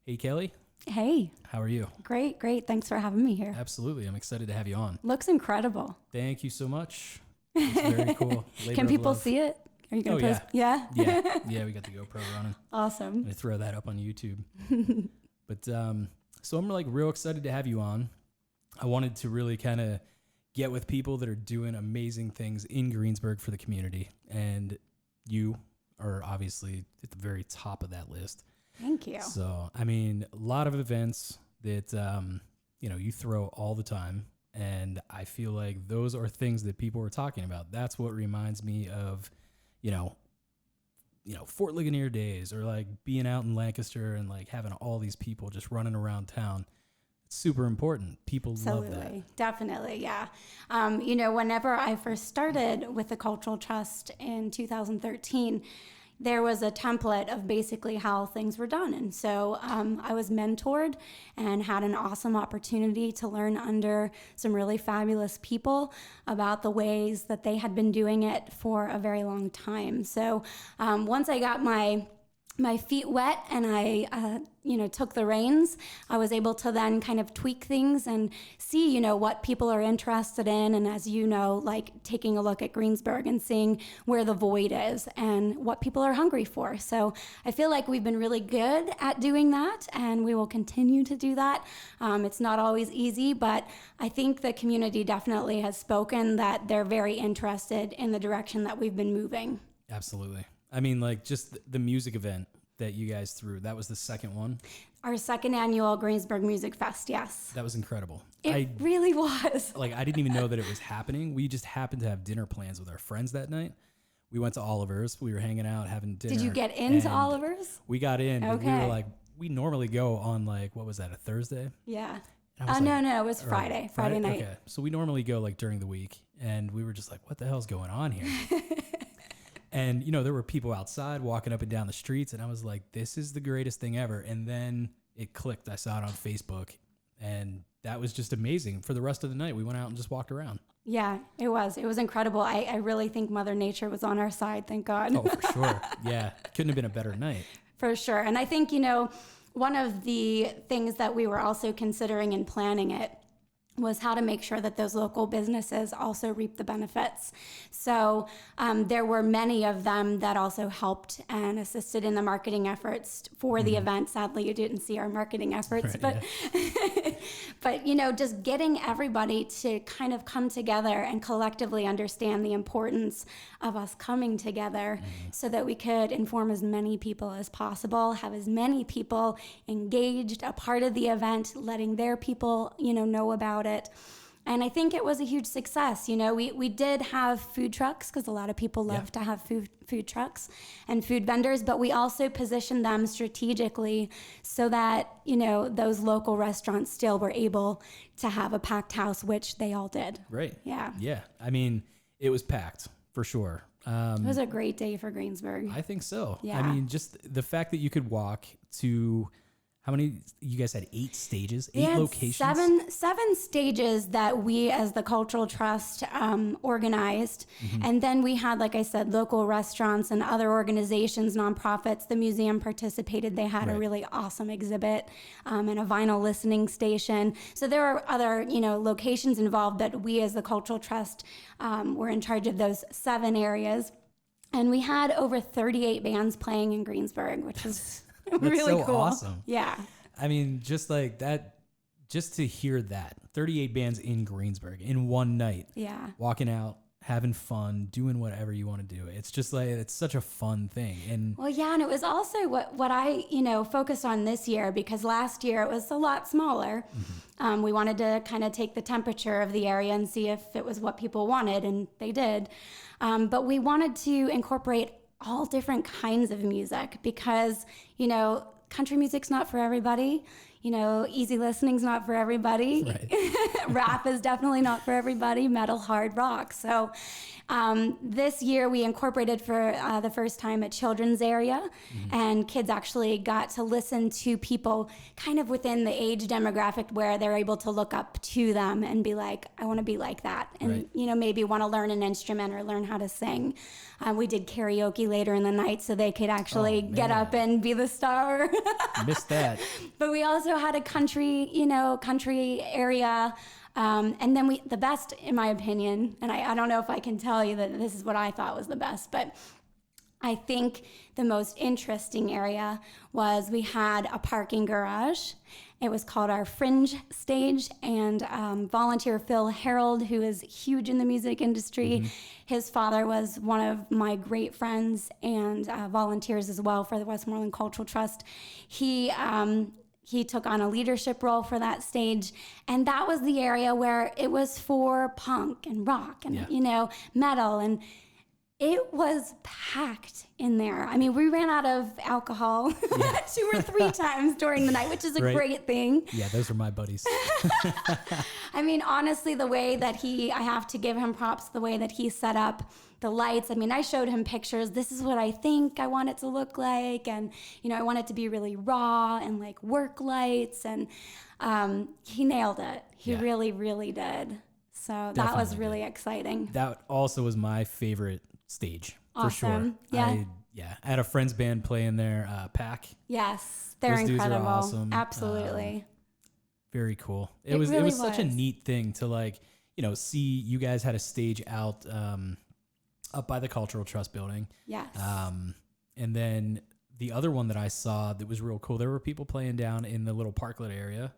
Hey, Kelli. Hey. How are you? Great. Thanks for having me here. Absolutely. I'm excited to have you on. Looks incredible. Thank you so much. It's very cool. Can people see it? Are you going to post? Yeah. Yeah, we got the GoPro running. Awesome. I'm going to throw that up on YouTube. But so I'm like real excited to have you on. I wanted to really kind of get with people that are doing amazing things in Greensburg for the community. And you are obviously at the very top of that list. Thank you. So, I mean, a lot of events that, you throw all the time. And I feel like those are things that people are talking about. That's what reminds me of, Fort Ligonier days, or like being out in Lancaster and like having all these people just running around town. It's super important. People love that. Definitely. Yeah. Whenever I first started with the Cultural Trust in 2013, there was a template of basically how things were done. And so I was mentored and had an awesome opportunity to learn under some really fabulous people about the ways that they had been doing it for a very long time. So once I got my feet wet and I, took the reins, I was able to then kind of tweak things and see, what people are interested in. And as you know, like taking a look at Greensburg and seeing where the void is and what people are hungry for. So I feel like we've been really good at doing that, and we will continue to do that. It's not always easy, but I think the community definitely has spoken that they're very interested in the direction that we've been moving. Absolutely. I mean, like just the music event that you guys threw, that was the second one? Our second annual Greensburg Music Fest, yes. That was incredible. It really was. Like, I didn't even know that it was happening. We just happened to have dinner plans with our friends that night. We went to Oliver's. We were hanging out, having dinner. Did you get into Oliver's? We got in. Okay. We were like, we normally go on like, what was that, a Thursday? Yeah. No, it was Friday night. Okay. So we normally go like during the week, and we were just like, what the hell's going on here? And, there were people outside walking up and down the streets, and I was like, this is the greatest thing ever. And then it clicked. I saw it on Facebook, and that was just amazing. For the rest of the night, we went out and just walked around. Yeah, it was. It was incredible. I really think Mother Nature was on our side, thank God. Oh, for sure. Yeah, couldn't have been a better night. For sure. And I think, one of the things that we were also considering in planning it was how to make sure that those local businesses also reap the benefits. So there were many of them that also helped and assisted in the marketing efforts for the event. Sadly, you didn't see our marketing efforts, right, but just getting everybody to kind of come together and collectively understand the importance of us coming together so that we could inform as many people as possible, have as many people engaged, a part of the event, letting their people, know about it. And I think it was a huge success. We did have food trucks because a lot of people love to have food trucks and food vendors, but we also positioned them strategically so that, those local restaurants still were able to have a packed house, which they all did. Right. Yeah. Yeah. I mean, it was packed for sure. It was a great day for Greensburg. I think so. Yeah. I mean, just the fact that you could walk to... How many? You guys had 8 stages, 8 locations? Seven stages that we as the Cultural Trust organized. And then we had, like I said, local restaurants and other organizations, nonprofits. The museum participated. They had a really awesome exhibit and a vinyl listening station. So there are other, locations involved, but we as the Cultural Trust were in charge of those 7 areas. And we had over 38 bands playing in Greensburg, which was... That's really so cool. Awesome. Yeah. I mean, just like that, just to hear that 38 bands in Greensburg in one night. Yeah. Walking out, having fun, doing whatever you want to do. It's just like, it's such a fun thing. And well, yeah. And it was also what I, focused on this year, because last year it was a lot smaller. We wanted to kind of take the temperature of the area and see if it was what people wanted, and they did. But we wanted to incorporate all different kinds of music because, country music's not for everybody. easy listening's not for everybody. Right. Rap is definitely not for everybody. Metal, hard rock. So this year we incorporated for the first time a children's area, and kids actually got to listen to people kind of within the age demographic where they're able to look up to them and be like, I want to be like that. And, Right. Maybe want to learn an instrument or learn how to sing. We did karaoke later in the night so they could actually get up and be the star. Missed that. But we also had a country area. And then the best, in my opinion, and I don't know if I can tell you that this is what I thought was the best, but I think the most interesting area was we had a parking garage. It was called our Fringe Stage, and volunteer Phil Harold, who is huge in the music industry, his father was one of my great friends and volunteers as well for the Westmoreland Cultural Trust. He took on a leadership role for that stage, and that was the area where it was for punk and rock and metal, and it was packed in there. I mean, we ran out of alcohol 2 or 3 times during the night, which is a great thing. Yeah, those are my buddies. I mean, honestly, the way that I have to give him props, the way that he set up the lights. I mean, I showed him pictures. This is what I think I want it to look like. And, I want it to be really raw and like work lights. And he nailed it. He really, really did. So that was really exciting. That also was my favorite stage for sure. Awesome. Yeah. I had a friend's band playing there, Pack. Yes. They're Those dudes are incredible. awesome. Absolutely. Very cool. It was really such a was. neat thing to see you guys had a stage out up by the Cultural Trust building. Yes. And then the other one that I saw that was real cool, there were people playing down in the little parklet area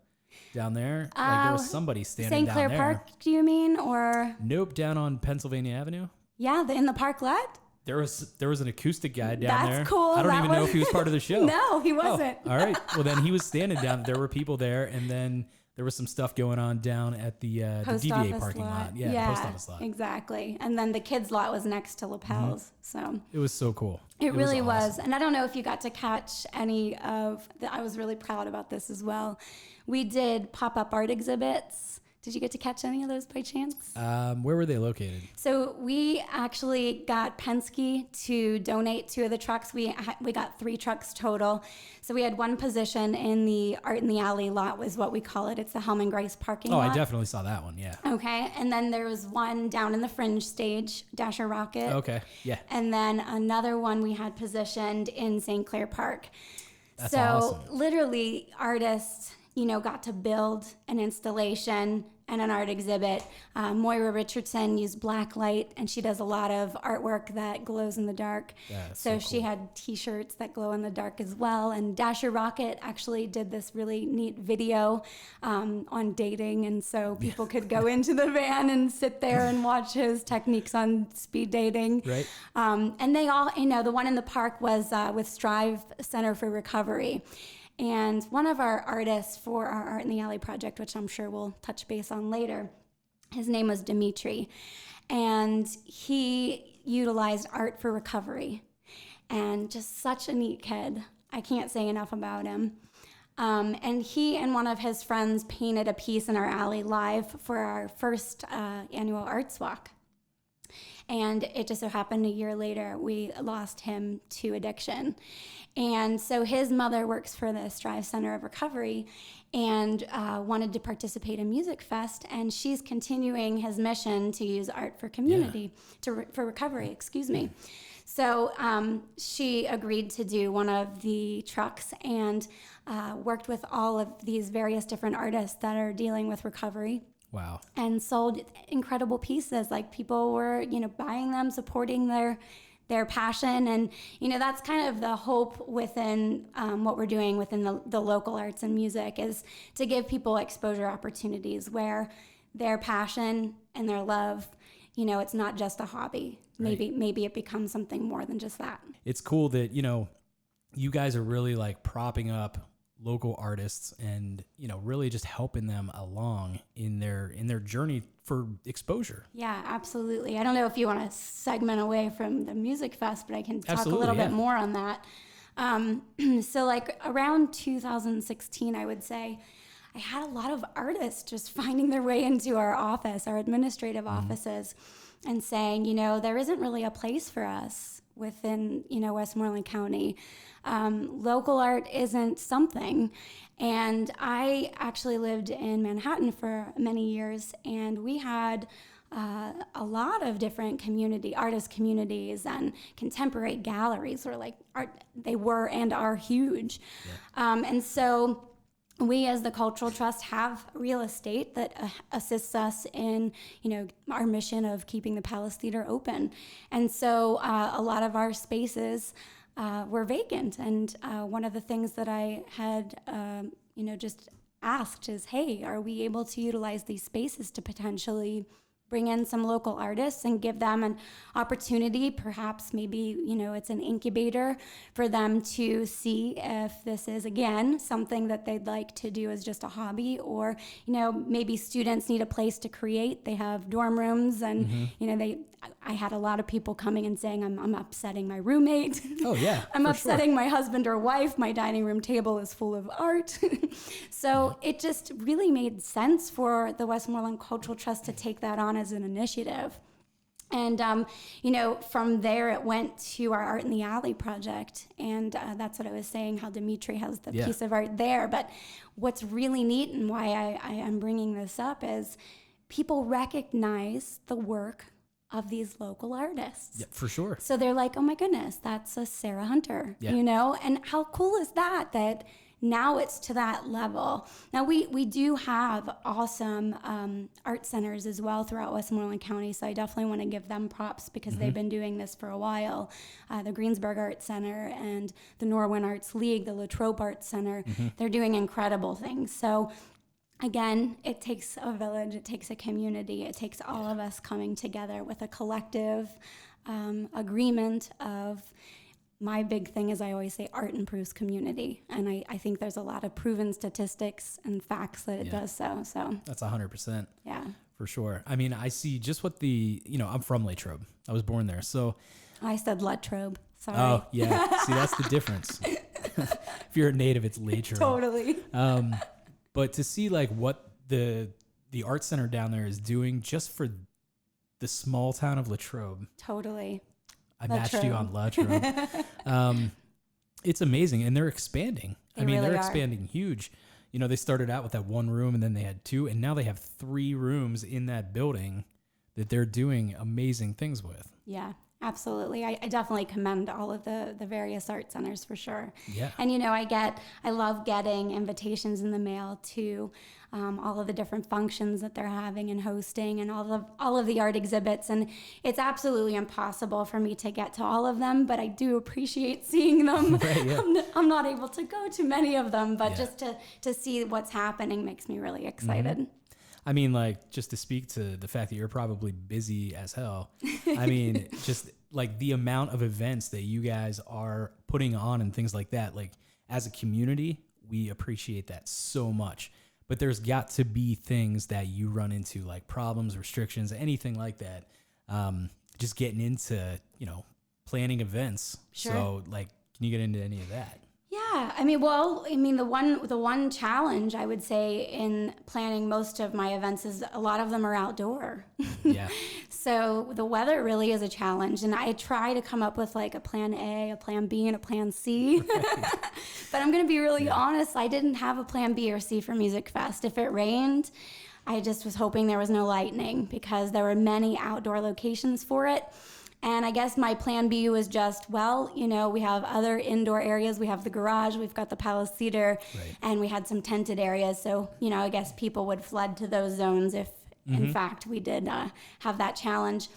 down there. Like there was somebody standing St. Clair down there. Park, do you mean? Or Nope, down on Pennsylvania Avenue. yeah, in the parklet? There was an acoustic guy down there. That's cool. I don't That even know was- if he was part of the show. No, he wasn't. Oh, all right. Well, then he was standing down. There were people there, and then there was some stuff going on down at the Post DVA office parking lot. Yeah, Yeah, the post office lot. exactly. And then the kids' lot was next to Lapels. So It was so cool. it really was. awesome. And I don't know if you got to catch any of I was really proud about this as well. We did pop-up art exhibits. Did you get to catch any of those by chance? Where were they located? So we actually got Penske to donate 2 of the trucks. We got 3 trucks total. So we had one position in the Art in the Alley lot, was what we call it. It's the Helm and Grace parking Oh, lot. I definitely saw that one. Yeah. Okay, and then there was one down in the Fringe Stage, Dasher Rocket. Okay. Yeah. And then another one we had positioned in St. Clair Park. That's so awesome. literally artists, got to build an installation and an art exhibit. Moira Richardson used black light, and she does a lot of artwork that glows in the dark. That's So so she cool. had t-shirts that glow in the dark as well. And Dasher Rocket actually did this really neat video on dating. And so people could go into the van and sit there and watch his techniques on speed dating. Right. And they all, the one in the park was with Strive Center for Recovery. And one of our artists for our Art in the Alley project, which I'm sure we'll touch base on later, his name was Dimitri. And he utilized art for recovery. And just such a neat kid. I can't say enough about him. And he and one of his friends painted a piece in our alley live for our first annual arts walk. And it just so happened a year later, we lost him to addiction. And so his mother works for the Strive Center of Recovery and wanted to participate in Music Fest. And she's continuing his mission to use art for community, for recovery, excuse me. So she agreed to do one of the trucks and worked with all of these various different artists that are dealing with recovery. Wow. And sold incredible pieces. Like people were, buying them, supporting their passion. And, that's kind of the hope within what we're doing within the local arts and music, is to give people exposure opportunities where their passion and their love, it's not just a hobby. Right. Maybe it becomes something more than just that. It's cool that, you guys are really like propping up local artists and, really just helping them along in their journey for exposure. Yeah, absolutely. I don't know if you want to segment away from the Music Fest, but I can talk Absolutely, a little yeah. bit more on that. So like around 2016, I would say, I had a lot of artists just finding their way into our office, our administrative offices, and saying, there isn't really a place for us within, Westmoreland County. Local art isn't something. And I actually lived in Manhattan for many years, and we had a lot of different artist communities and contemporary galleries were like they were and are huge. And so we as the Cultural Trust have real estate that assists us in, our mission of keeping the Palace Theater open. And so a lot of our spaces were vacant. And one of the things that I had, just asked is, hey, are we able to utilize these spaces to potentially bring in some local artists and give them an opportunity, perhaps maybe, it's an incubator for them to see if this is, again, something that they'd like to do as just a hobby, or, maybe students need a place to create. They have dorm rooms and, I had a lot of people coming and saying, I'm upsetting my roommate. Oh, yeah. I'm upsetting my husband or wife. My dining room table is full of art. So it just really made sense for the Westmoreland Cultural Trust to take that on as an initiative. And, from there it went to our Art in the Alley project. And that's what I was saying, how Dimitri has the piece of art there. But what's really neat and why I am bringing this up is people recognize the work of these local artists. Yeah, for sure. So they're like, oh my goodness, that's a Sarah Hunter, And how cool is that now it's to that level. Now we do have awesome art centers as well throughout Westmoreland County, so I definitely want to give them props because they've been doing this for a while. The Greensburg Art Center and the Norwin Arts League, the Latrobe Art Center, they're doing incredible things. So again, it takes a village, it takes a community, it takes all of us coming together with a collective agreement of, my big thing is I always say art improves community. And I think there's a lot of proven statistics and facts that it does so. So that's 100%. Yeah. For sure. I mean, I see just what I'm from Latrobe. I was born there. So I said Latrobe. Sorry. Oh, yeah. See, that's the difference. If you're a native, it's Latrobe. Totally. But to see like what the art center down there is doing just for the small town of Latrobe. Totally. I matched you on Latrobe. It's amazing. And they're expanding. They're expanding huge. They started out with that one room and then they had two, and now they have 3 rooms in that building that they're doing amazing things with. Yeah. Absolutely. I definitely commend all of the various art centers for sure. Yeah. And, I love getting invitations in the mail to all of the different functions that they're having and hosting and all of the art exhibits. And it's absolutely impossible for me to get to all of them, but I do appreciate seeing them. Right, yeah. I'm not able to go to many of them, but just to see what's happening makes me really excited. Mm-hmm. Just to speak to the fact that you're probably busy as hell. Just like the amount of events that you guys are putting on and things like that, like as a community, we appreciate that so much. But there's got to be things that you run into, like problems, restrictions, anything like that. Just getting into, planning events. Sure. So can you get into any of that? Yeah, the one challenge I would say in planning most of my events is a lot of them are outdoor. Yeah. So the weather really is a challenge, and I try to come up with like a plan A, a plan B, and a plan C. Right. But I'm going to be really honest, I didn't have a plan B or C for Music Fest. If it rained, I just was hoping there was no lightning because there were many outdoor locations for it. And I guess my plan B was just, we have other indoor areas. We have the garage, we've got the Palace Theater, right. And we had some tented areas. So, I guess people would flood to those zones if, in fact, we did have that challenge.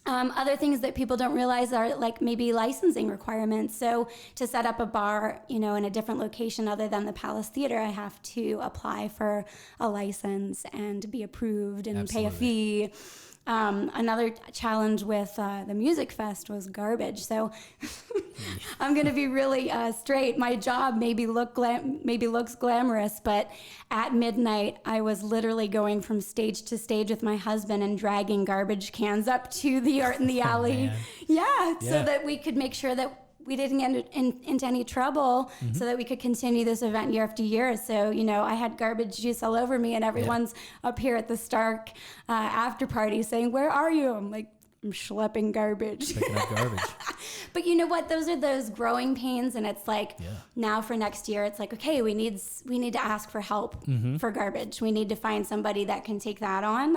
Other things that people don't realize are like maybe licensing requirements. So to set up a bar, in a different location other than the Palace Theater, I have to apply for a license and be approved and Absolutely. Pay a fee. Another challenge with the Music Fest was garbage. So I'm going to be really straight. My job maybe looks glamorous, but at midnight I was literally going from stage to stage with my husband and dragging garbage cans up to the Art in the Alley. So that we could make sure that we didn't get into any trouble so that we could continue this event year after year. So, I had garbage juice all over me, and everyone's up here at the Stark after party saying, "Where are you?" I'm like, "I'm schlepping garbage." Picking up garbage. But you know what? Those are those growing pains, and it's like now for next year, it's like, okay, we need to ask for help for garbage. We need to find somebody that can take that on.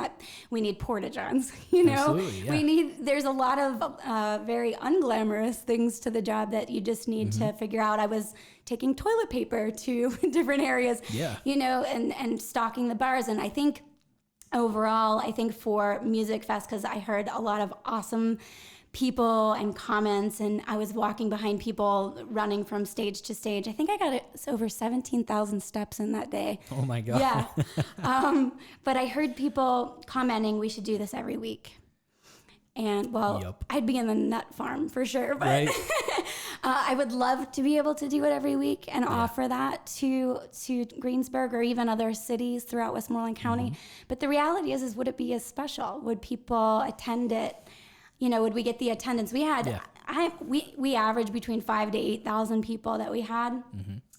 We need porta-johns. Absolutely, yeah. There's a lot of very unglamorous things to the job that you just need to figure out. I was taking toilet paper to different areas, and stocking the bars, and I think. Overall, I think for Music Fest, because I heard a lot of awesome people and comments, and I was walking behind people running from stage to stage. I think I got over 17,000 steps in that day. Oh my God. Yeah. But I heard people commenting we should do this every week. And I'd be in the nut farm for sure, but right. I would love to be able to do it every week and offer that to Greensburg or even other cities throughout Westmoreland County. But the reality is would it be as special? Would people attend it? Would we get the attendance? We had, we averaged between 5,000 to 8,000 people that we had.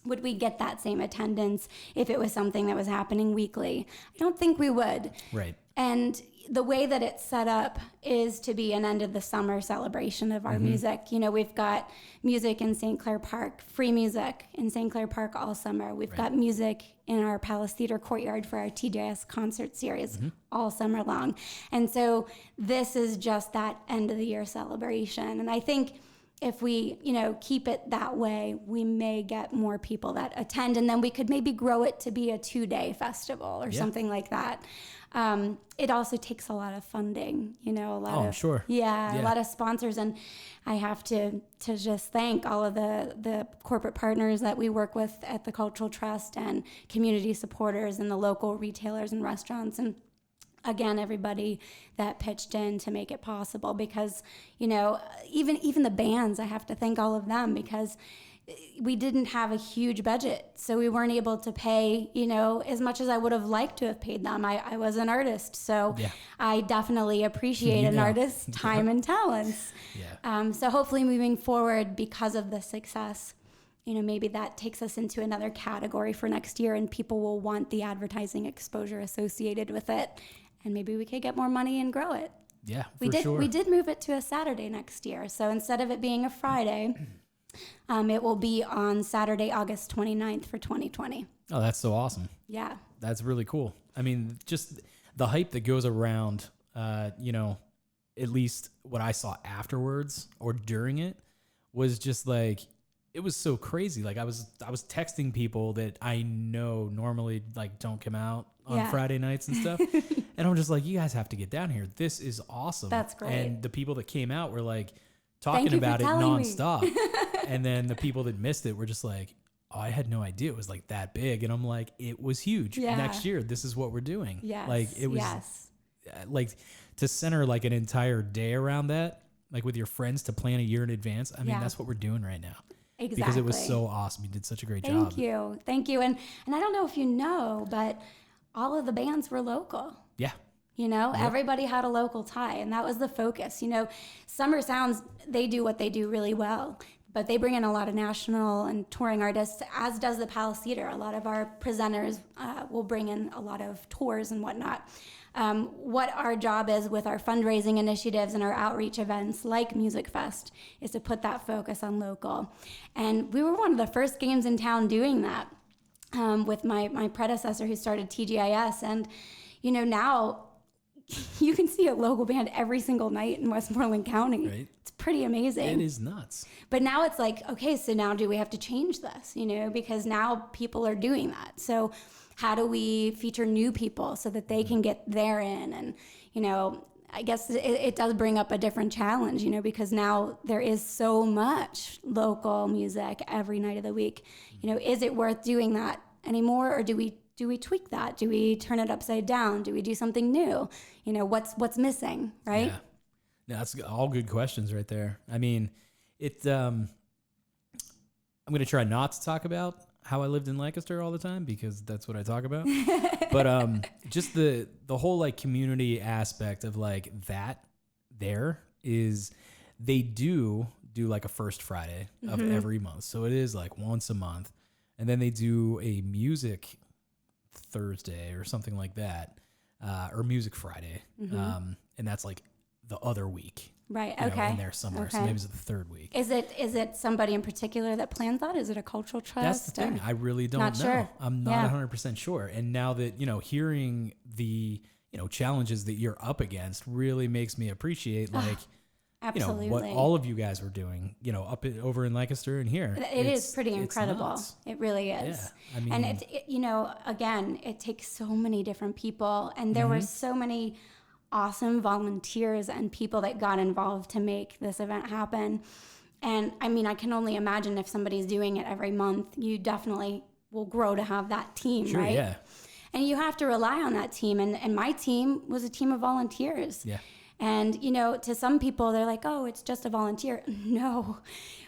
Would we get that same attendance if it was something that was happening weekly? I don't think we would. Right. And the way that it's set up is to be an end of the summer celebration of our music. We've got music in St. Clair Park, free music in St. Clair Park all summer. We've got music in our Palace Theater courtyard for our TJS concert series all summer long. And so this is just that end of the year celebration. And I think if we, keep it that way, we may get more people that attend, and then we could maybe grow it to be a 2-day festival or something like that. It also takes a lot of funding, a lot I'm sure. A lot of sponsors. And I have to just thank all of the corporate partners that we work with at the Cultural Trust and community supporters and the local retailers and restaurants. And again, everybody that pitched in to make it possible, because, even the bands, I have to thank all of them, because we didn't have a huge budget, so we weren't able to pay, as much as I would have liked to have paid them. I was an artist, so I definitely appreciate an artist's time and talents. So hopefully moving forward, because of the success, maybe that takes us into another category for next year, and people will want the advertising exposure associated with it, and maybe we could get more money and grow it. Yeah, we did move it to a Saturday next year, so instead of it being a Friday, it will be on Saturday, August 29th for 2020. Oh, that's so awesome. Yeah. That's really cool. I mean, just the hype that goes around, at least what I saw afterwards or during it was just like, it was so crazy. Like I was texting people that I know normally like don't come out on Friday nights and stuff. And I'm just like, you guys have to get down here. This is awesome. That's great. And the people that came out were like talking about it nonstop. And then the people that missed it were just like, oh, I had no idea it was like that big. And I'm like, it was huge. Yeah. Next year, this is what we're doing. Yes. Like it was like to center like an entire day around that, like with your friends to plan a year in advance. I mean, that's what we're doing right now. Exactly. Because it was so awesome. You did such a great job. Thank you. And I don't know if you know, but all of the bands were local. Yeah. Everybody had a local tie, and that was the focus. Summer Sounds, they do what they do really well, but they bring in a lot of national and touring artists, as does the Palace Theater. A lot of our presenters will bring in a lot of tours and whatnot. What our job is with our fundraising initiatives and our outreach events like Music Fest is to put that focus on local. And we were one of the first games in town doing that with my predecessor who started TGIS. And, now you can see a local band every single night in Westmoreland County. Right. It's pretty amazing. It is nuts. But now it's like, okay, so now do we have to change this, because now people are doing that. So how do we feature new people so that they can get there in? And, I guess it does bring up a different challenge, because now there is so much local music every night of the week. Is it worth doing that anymore, or do we tweak that? Do we turn it upside down? Do we do something new? What's missing, right? Yeah. No, that's all good questions right there. I mean, I'm going to try not to talk about how I lived in Lancaster all the time, because that's what I talk about. But just the whole like community aspect of like that there is, they do do like a first Friday of every month. So it is like once a month. And then they do a music Thursday or something like that, or music Friday. And that's like the other week. Right. You know, Okay. in there somewhere. Okay. So maybe it's the third week. Is it somebody in particular that plans that? Is it a cultural trust? That's the thing. I really don't Not know. sure. I'm not 100% sure. And now that, you know, hearing the, you know, challenges that you're up against really makes me appreciate like, Absolutely. you know, what all of you guys were doing, you know, over in Lancaster and here. It is pretty incredible. Nuts. It really is. Yeah. I mean, And it, you know, again, it takes so many different people, and there were so many awesome volunteers and people that got involved to make this event happen. And I mean, I can only imagine if somebody's doing it every month, you definitely will grow to have that team, sure, right? yeah. And you have to rely on that team. And my team was a team of volunteers. Yeah. And, you know, to some people, they're like, oh, it's just a volunteer. No,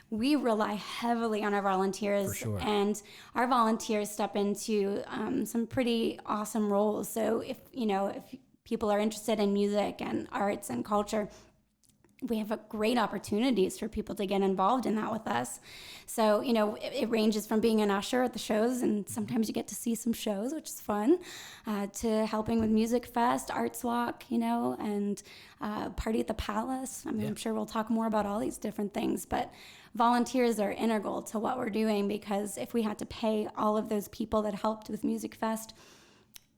we rely heavily on our volunteers. For sure. And our volunteers step into some pretty awesome roles. So if people are interested in music and arts and culture, we have great opportunities for people to get involved in that with us. So, you know, it ranges from being an usher at the shows, and sometimes you get to see some shows, which is fun, to helping with Music Fest, Arts Walk, you know, and Party at the Palace. I mean, I'm sure we'll talk more about all these different things, but volunteers are integral to what we're doing, because if we had to pay all of those people that helped with Music Fest,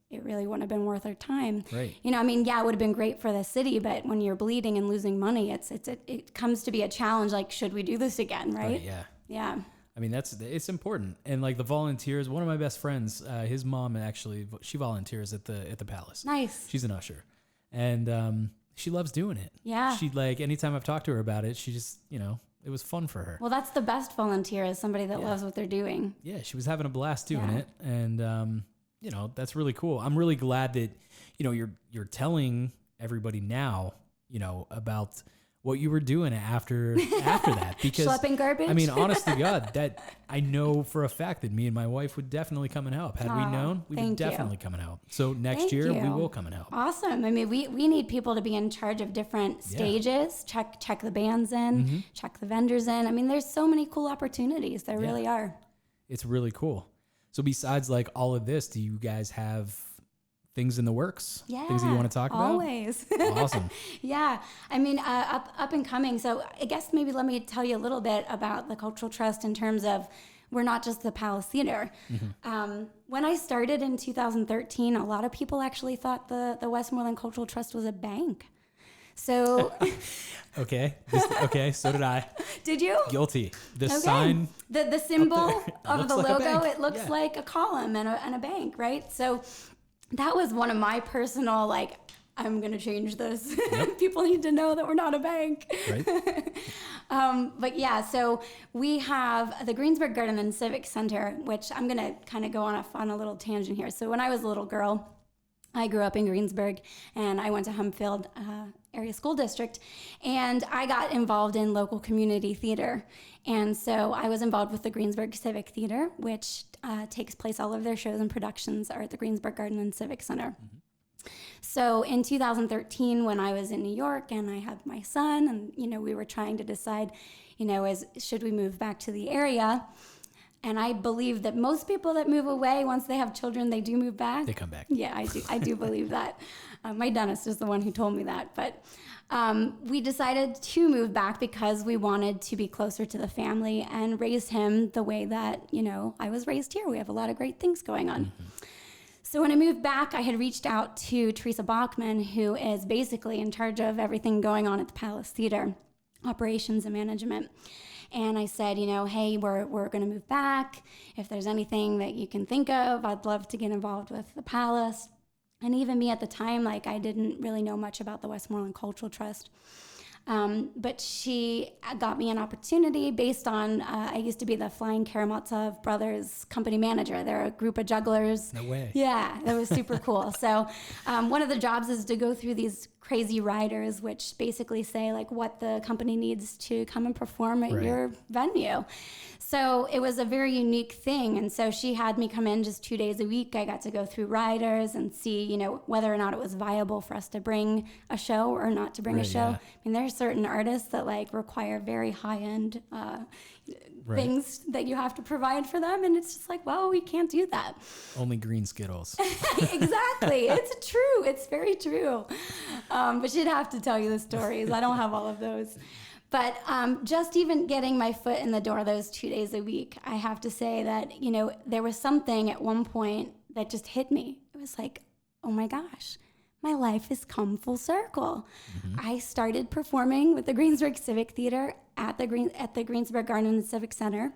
it really wouldn't have been worth our time. Right. You know, I mean, yeah, it would have been great for the city, but when you're bleeding and losing money, it comes to be a challenge. Like, should we do this again? Right. Yeah. Yeah. I mean, it's important. And like the volunteers, one of my best friends, his mom actually, she volunteers at the Palace. Nice. She's an usher, and she loves doing it. Yeah. She like, anytime I've talked to her about it, she just, you know, it was fun for her. Well, that's the best volunteer, is somebody that loves what they're doing. Yeah. She was having a blast doing Yeah. it. And, you know, that's really cool. I'm really glad that, you know, you're telling everybody now, you know, about what you were doing after that, because Schlepping garbage. I mean, honest to God, that I know for a fact that me and my wife would definitely come and help. Had we known, we would thank you. definitely come and help. So next Thank year we you. will come and help. Awesome. I mean, we need people to be in charge of different stages, check the bands in, check the vendors in. I mean, there's so many cool opportunities. There really are. It's really cool. So besides like all of this, do you guys have things in the works? Yeah. Things that you want to talk about? Always. Awesome. Yeah. I mean, up and coming. So I guess maybe let me tell you a little bit about the Cultural Trust in terms of, we're not just the Palace Theater. When I started in 2013, a lot of people actually thought the Westmoreland Cultural Trust was a bank. So Okay. So did I. did you? Guilty. The sign. The symbol of the looks like a logo, bank. it looks like a column and a bank, right? So that was one of my personal, like, I'm going to change this. People need to know that we're not a bank. Right. But yeah, so we have the Greensburg Garden and Civic Center, which I'm going to kind of go on a little tangent here. So when I was a little girl, I grew up in Greensburg, and I went to Humfield Area School District, and I got involved in local community theater. And so I was involved with the Greensburg Civic Theater, which takes place, all of their shows and productions are at the Greensburg Garden and Civic Center. So in 2013, when I was in New York and I had my son, and, you know, we were trying to decide, you know, should we move back to the area? And I believe that most people that move away, once they have children, they do move back. They come back. Yeah, I do believe that. My dentist is the one who told me that. But we decided to move back because we wanted to be closer to the family and raise him the way that, you know, I was raised here. We have a lot of great things going on. So when I moved back, I had reached out to Teresa Bachman, who is basically in charge of everything going on at the Palace Theater, operations and management. And I said, you know, hey, we're going to move back. If there's anything that you can think of, I'd love to get involved with the Palace. And even me at the time, like, I didn't really know much about the Westmoreland Cultural Trust. But she got me an opportunity based on, I used to be the Flying Karamazov Brothers company manager. They're a group of jugglers. No way. Yeah, that was super cool. So one of the jobs is to go through these crazy riders, which basically say like what the company needs to come and perform at your venue. So it was a very unique thing. And so she had me come in just 2 days a week. I got to go through riders and see, you know, whether or not it was viable for us to bring a show or not to bring a show. Yeah. I mean, certain artists that like require very high-end Right. things that you have to provide for them. And it's just like, well, we can't do that. Only green Skittles. Exactly. It's true. It's very true. But she'd have to tell you the stories. I don't have all of those. But just even getting my foot in the door those 2 days a week, I have to say that, you know, there was something at one point that just hit me. It was like, oh my gosh, my life has come full circle. I started performing with the Greensburg Civic Theater at the Greensburg Garden and Civic Center.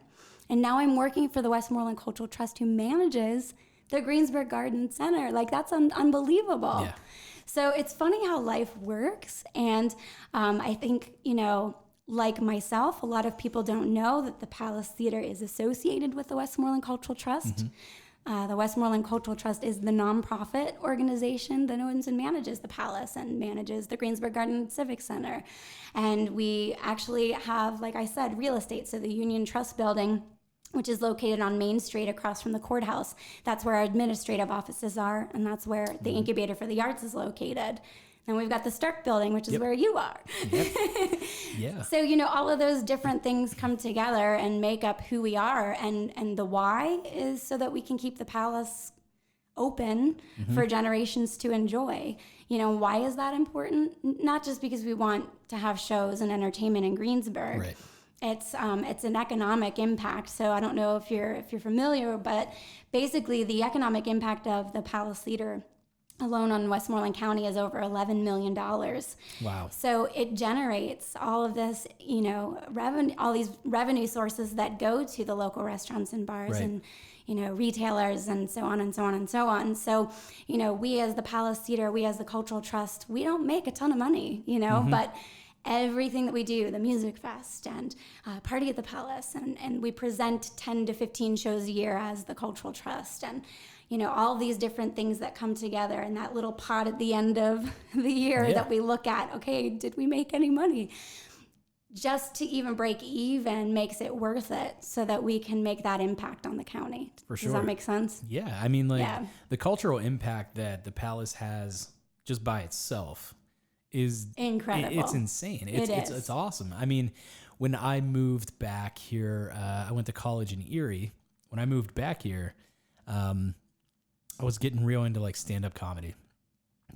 And now I'm working for the Westmoreland Cultural Trust, who manages the Greensburg Garden Center. Like, that's unbelievable. Yeah. So it's funny how life works. And I think, you know, like myself, a lot of people don't know that the Palace Theater is associated with the Westmoreland Cultural Trust. The Westmoreland Cultural Trust is the nonprofit organization that owns and manages the Palace and manages the Greensburg Garden and Civic Center. And we actually have, like I said, real estate. So the Union Trust Building, which is located on Main Street across from the courthouse, that's where our administrative offices are, and that's where the Incubator for the Arts is located. And we've got the Stark Building, which is where you are. Yep. Yeah. So, you know, all of those different things come together and make up who we are. And the why is so that we can keep the Palace open for generations to enjoy. You know, why is that important? Not just because we want to have shows and entertainment in Greensburg. Right. It's an economic impact. So I don't know if you're familiar, but basically the economic impact of the Palace Theater alone on Westmoreland County is over $11 million. Wow. So it generates all of this, you know, revenue, all these revenue sources that go to the local restaurants and bars Right. and, you know, retailers and so on and so on and so on. So, you know, we as the Palace Theater, we as the Cultural Trust, we don't make a ton of money, you know, but everything that we do, the Music Fest and Party at the Palace, and we present 10 to 15 shows a year as the Cultural Trust, and you know, all these different things that come together in that little pot at the end of the year that we look at. Okay, did we make any money? Just to even break even makes it worth it so that we can make that impact on the county. For sure. Does that make sense? Yeah. I mean, like, the cultural impact that the Palace has just by itself is incredible. It's insane. It's awesome. I mean, when I moved back here, I went to college in Erie. When I moved back here, I was getting real into like stand-up comedy.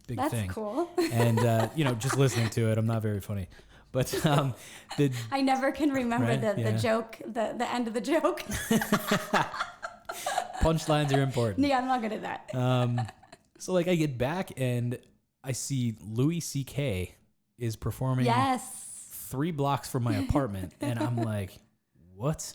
Big That's thing. cool. And, you know, just listening to it, I'm not very funny. But I never can remember Right? the joke, the end of the joke. punchlines are important. Yeah, I'm not good at that. So like I get back and I see Louis C.K. is performing Yes. 3 blocks from my apartment. And I'm like, what?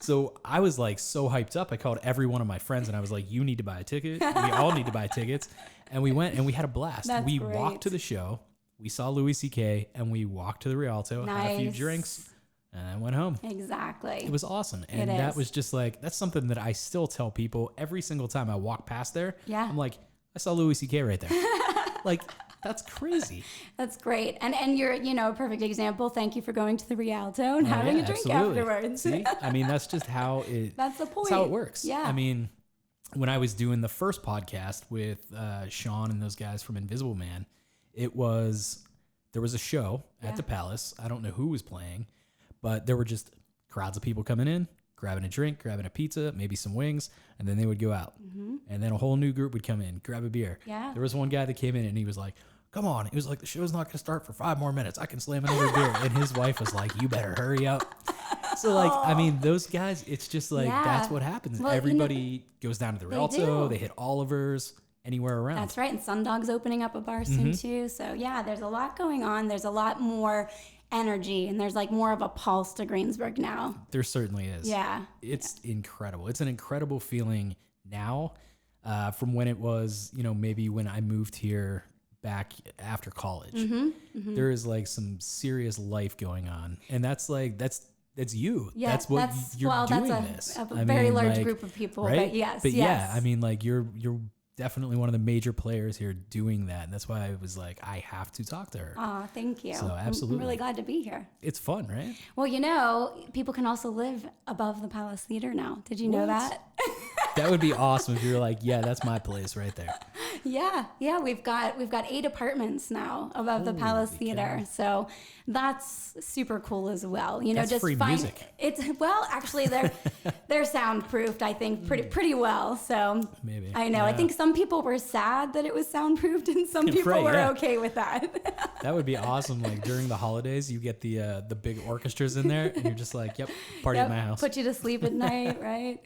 So I was like so hyped up. I called every one of my friends and I was like, you need to buy a ticket. We all need to buy tickets. And we went and we had a blast. That's we great. walked to the show. We saw Louis C.K. and we walked to the Rialto, had a few Nice. drinks, and I went home. Exactly. It was awesome. And that was just like, that's something that I still tell people every single time I walk past there. Yeah. I'm like, I saw Louis C.K. right there. Like, that's crazy. That's great. And you're, you know, a perfect example. Thank you for going to the Rialto and having a drink afterwards. See? I mean, that's just how it, That's the point. that's how it works. Yeah. I mean, when I was doing the first podcast with Sean and those guys from Invisible Man, there was a show at the Palace. I don't know who was playing, but there were just crowds of people coming in, grabbing a drink, grabbing a pizza, maybe some wings, and then they would go out. And then a whole new group would come in, grab a beer. Yeah. There was one guy that came in and he was like, come on. He was like, the show's not going to start for 5 more minutes. I can slam another beer. And his wife was like, you better hurry up. So like, I mean, those guys, it's just like, that's what happens. Well, Everybody goes down to the Rialto. They hit Oliver's, anywhere around. That's right. And Sundog's opening up a bar soon too. So yeah, there's a lot going on. There's a lot more energy and there's like more of a pulse to Greensburg now. There certainly is. Yeah. It's incredible. It's an incredible feeling now from when it was, you know, maybe when I moved here back after college. There is like some serious life going on. And that's like, that's you. Yeah, that's what you're doing that's this. a very large group of people. Right? But yes. But yeah, I mean, like you're definitely one of the major players here doing that. And that's why I was like, I have to talk to her. Oh, thank you. So absolutely. I'm really glad to be here. It's fun, right? Well, people can also live above the Palace Theater now. Did you know that? That would be awesome if you were like, yeah, that's my place right there. Yeah. We've got 8 apartments now above the Palace Theater, so that's super cool as well. That's just free music. Actually, they're soundproofed. I think pretty well. So Maybe I know. Yeah. I think some people were sad that it was soundproofed, and some people were okay with that. That would be awesome. Like during the holidays, you get the big orchestras in there, and you're just like, yep, party at my house. Put you to sleep at night, right?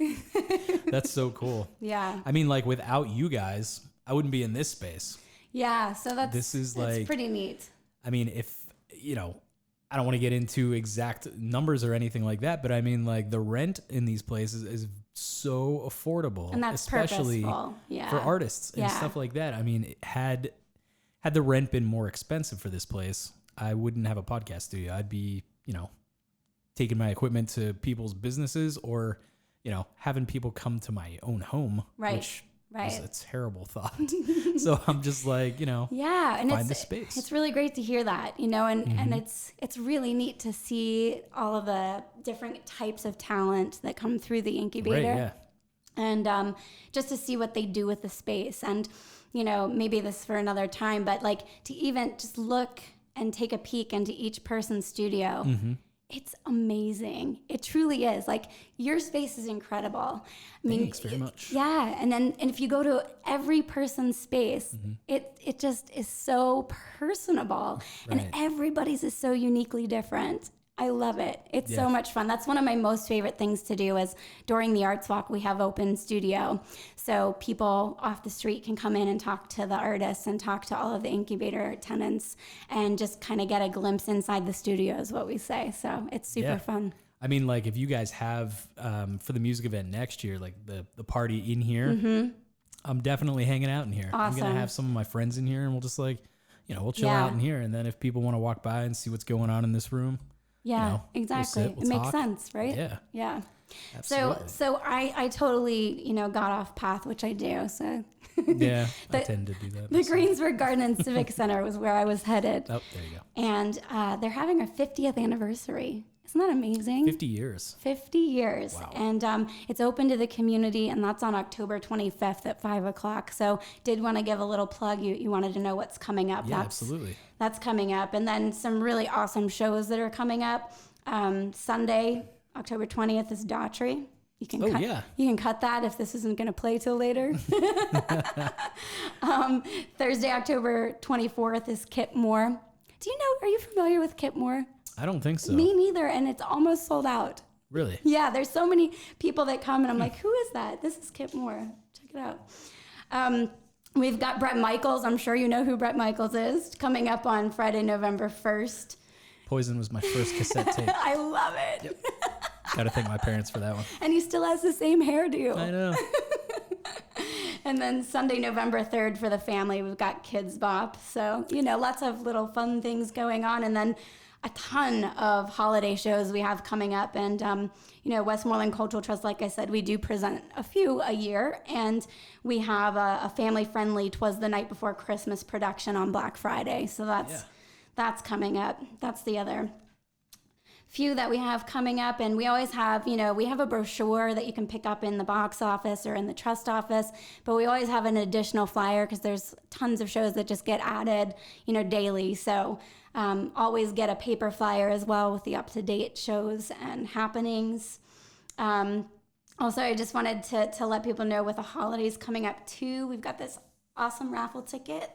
That's so cool. Yeah. I mean, like without you guys, I wouldn't be in this space. Yeah. So that's pretty neat. I mean, if I don't want to get into exact numbers or anything like that, but I mean, like the rent in these places is so affordable, and that's especially purposeful. for artists and stuff like that. I mean, had the rent been more expensive for this place, I wouldn't have a podcast studio. I'd be, taking my equipment to people's businesses or, having people come to my own home, which is a terrible thought. So I'm just like, yeah, and find the space. It's really great to hear that, and it's really neat to see all of the different types of talent that come through the incubator. Right, yeah. And just to see what they do with the space. And, maybe this for another time, but like to even just look and take a peek into each person's studio. Mm-hmm. It's amazing. It truly is. Like your space is incredible. Thanks very much. Yeah. And if you go to every person's space, it just is so personable. Right. And everybody's is so uniquely different. I love it. It's so much fun. That's one of my most favorite things to do is during the Arts Walk, we have open studio. So people off the street can come in and talk to the artists and talk to all of the incubator tenants and just kind of get a glimpse inside the studio is what we say. So it's super fun. I mean, like if you guys have, for the music event next year, like the party in here, I'm definitely hanging out in here. Awesome. I'm going to have some of my friends in here and we'll just like, we'll chill out in here. And then if people want to walk by and see what's going on in this room, yeah, exactly. We'll it makes sense, right? Yeah. Yeah. Absolutely. So I totally, got off path, which I do. So yeah, I tend to do that. The Greensburg Garden and Civic Center was where I was headed. Oh, there you go. And they're having a 50th anniversary. Isn't that amazing? 50 years. 50 years. Wow. And it's open to the community, and that's on October 25th at 5 o'clock. So did want to give a little plug. You wanted to know what's coming up. Yeah, absolutely. That's coming up. And then some really awesome shows that are coming up. Sunday, October 20th is Daughtry. You can cut that if this isn't going to play till later. Thursday, October 24th is Kip Moore. Are you familiar with Kip Moore? I don't think so. Me neither, and it's almost sold out. Really? Yeah, there's so many people that come, and I'm like, who is that? This is Kip Moore. Check it out. We've got Bret Michaels. I'm sure you know who Bret Michaels is, coming up on Friday, November 1st. Poison was my first cassette tape. I love it. Yep. Got to thank my parents for that one. And he still has the same hairdo. I know. And then Sunday, November 3rd for the family, we've got Kids Bop. So, lots of little fun things going on. And then a ton of holiday shows we have coming up. And, Westmoreland Cultural Trust, like I said, we do present a few a year. And we have a family-friendly 'Twas the Night Before Christmas production on Black Friday. So that's coming up. That's the other few that we have coming up. And we always have, we have a brochure that you can pick up in the box office or in the trust office, but we always have an additional flyer because there's tons of shows that just get added, daily. So always get a paper flyer as well with the up-to-date shows and happenings. Also, I just wanted to let people know with the holidays coming up too, we've got this awesome raffle ticket.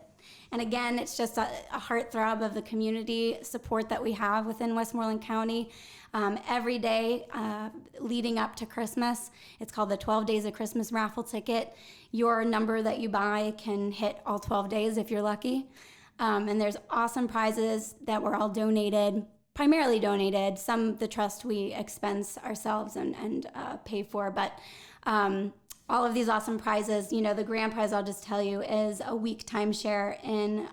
And again, it's just a heartthrob of the community support that we have within Westmoreland County. Every day leading up to Christmas, it's called the 12 Days of Christmas raffle ticket. Your number that you buy can hit all 12 days if you're lucky. And there's awesome prizes that were all primarily donated. Some the trust we expense ourselves and pay for, but all of these awesome prizes, the grand prize, I'll just tell you, is a week timeshare in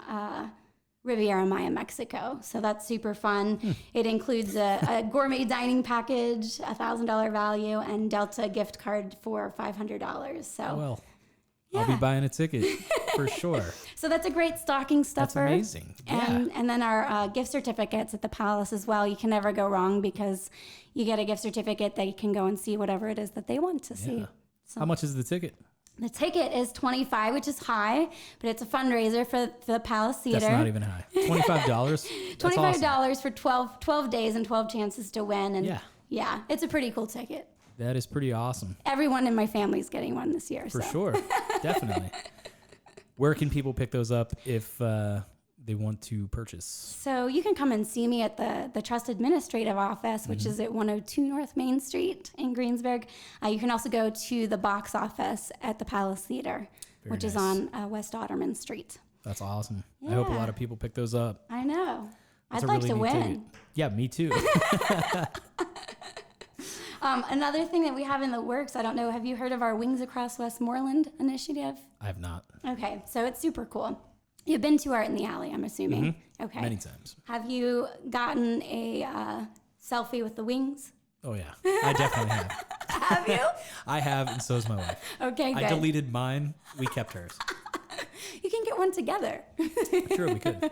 Riviera Maya, Mexico. So that's super fun. It includes a gourmet dining package, $1,000 value, and Delta gift card for $500. So, I'll be buying a ticket for sure. So that's a great stocking stuffer. That's amazing. And then our gift certificates at the Palace as well. You can never go wrong because you get a gift certificate that you can go and see whatever it is that they want to see. So how much is the ticket? the ticket is $25, which is high, but it's a fundraiser for the Palace Theater. That's not even high. $25? $25 awesome. For 12 days and 12 chances to win. And yeah, it's a pretty cool ticket. That is pretty awesome. Everyone in my family is getting one this year. For sure. Definitely. Where can people pick those up if they want to purchase? So you can come and see me at the Trust Administrative Office, which is at 102 North Main Street in Greensburg. You can also go to the box office at the Palace Theater, which is on West Otterman Street. That's awesome. Yeah. I hope a lot of people pick those up. I know. That's I'd like to win. Ticket. Yeah, me too. Another thing that we have in the works, I don't know, have you heard of our Wings Across Westmoreland initiative? I have not. Okay, so it's super cool. You've been to Art in the Alley, I'm assuming. Mm-hmm. Okay. Many times. Have you gotten a selfie with the wings? Oh, yeah. I definitely have. Have you? I have, and so has my wife. Okay, good. I deleted mine. We kept hers. You can get one together. Sure, we could.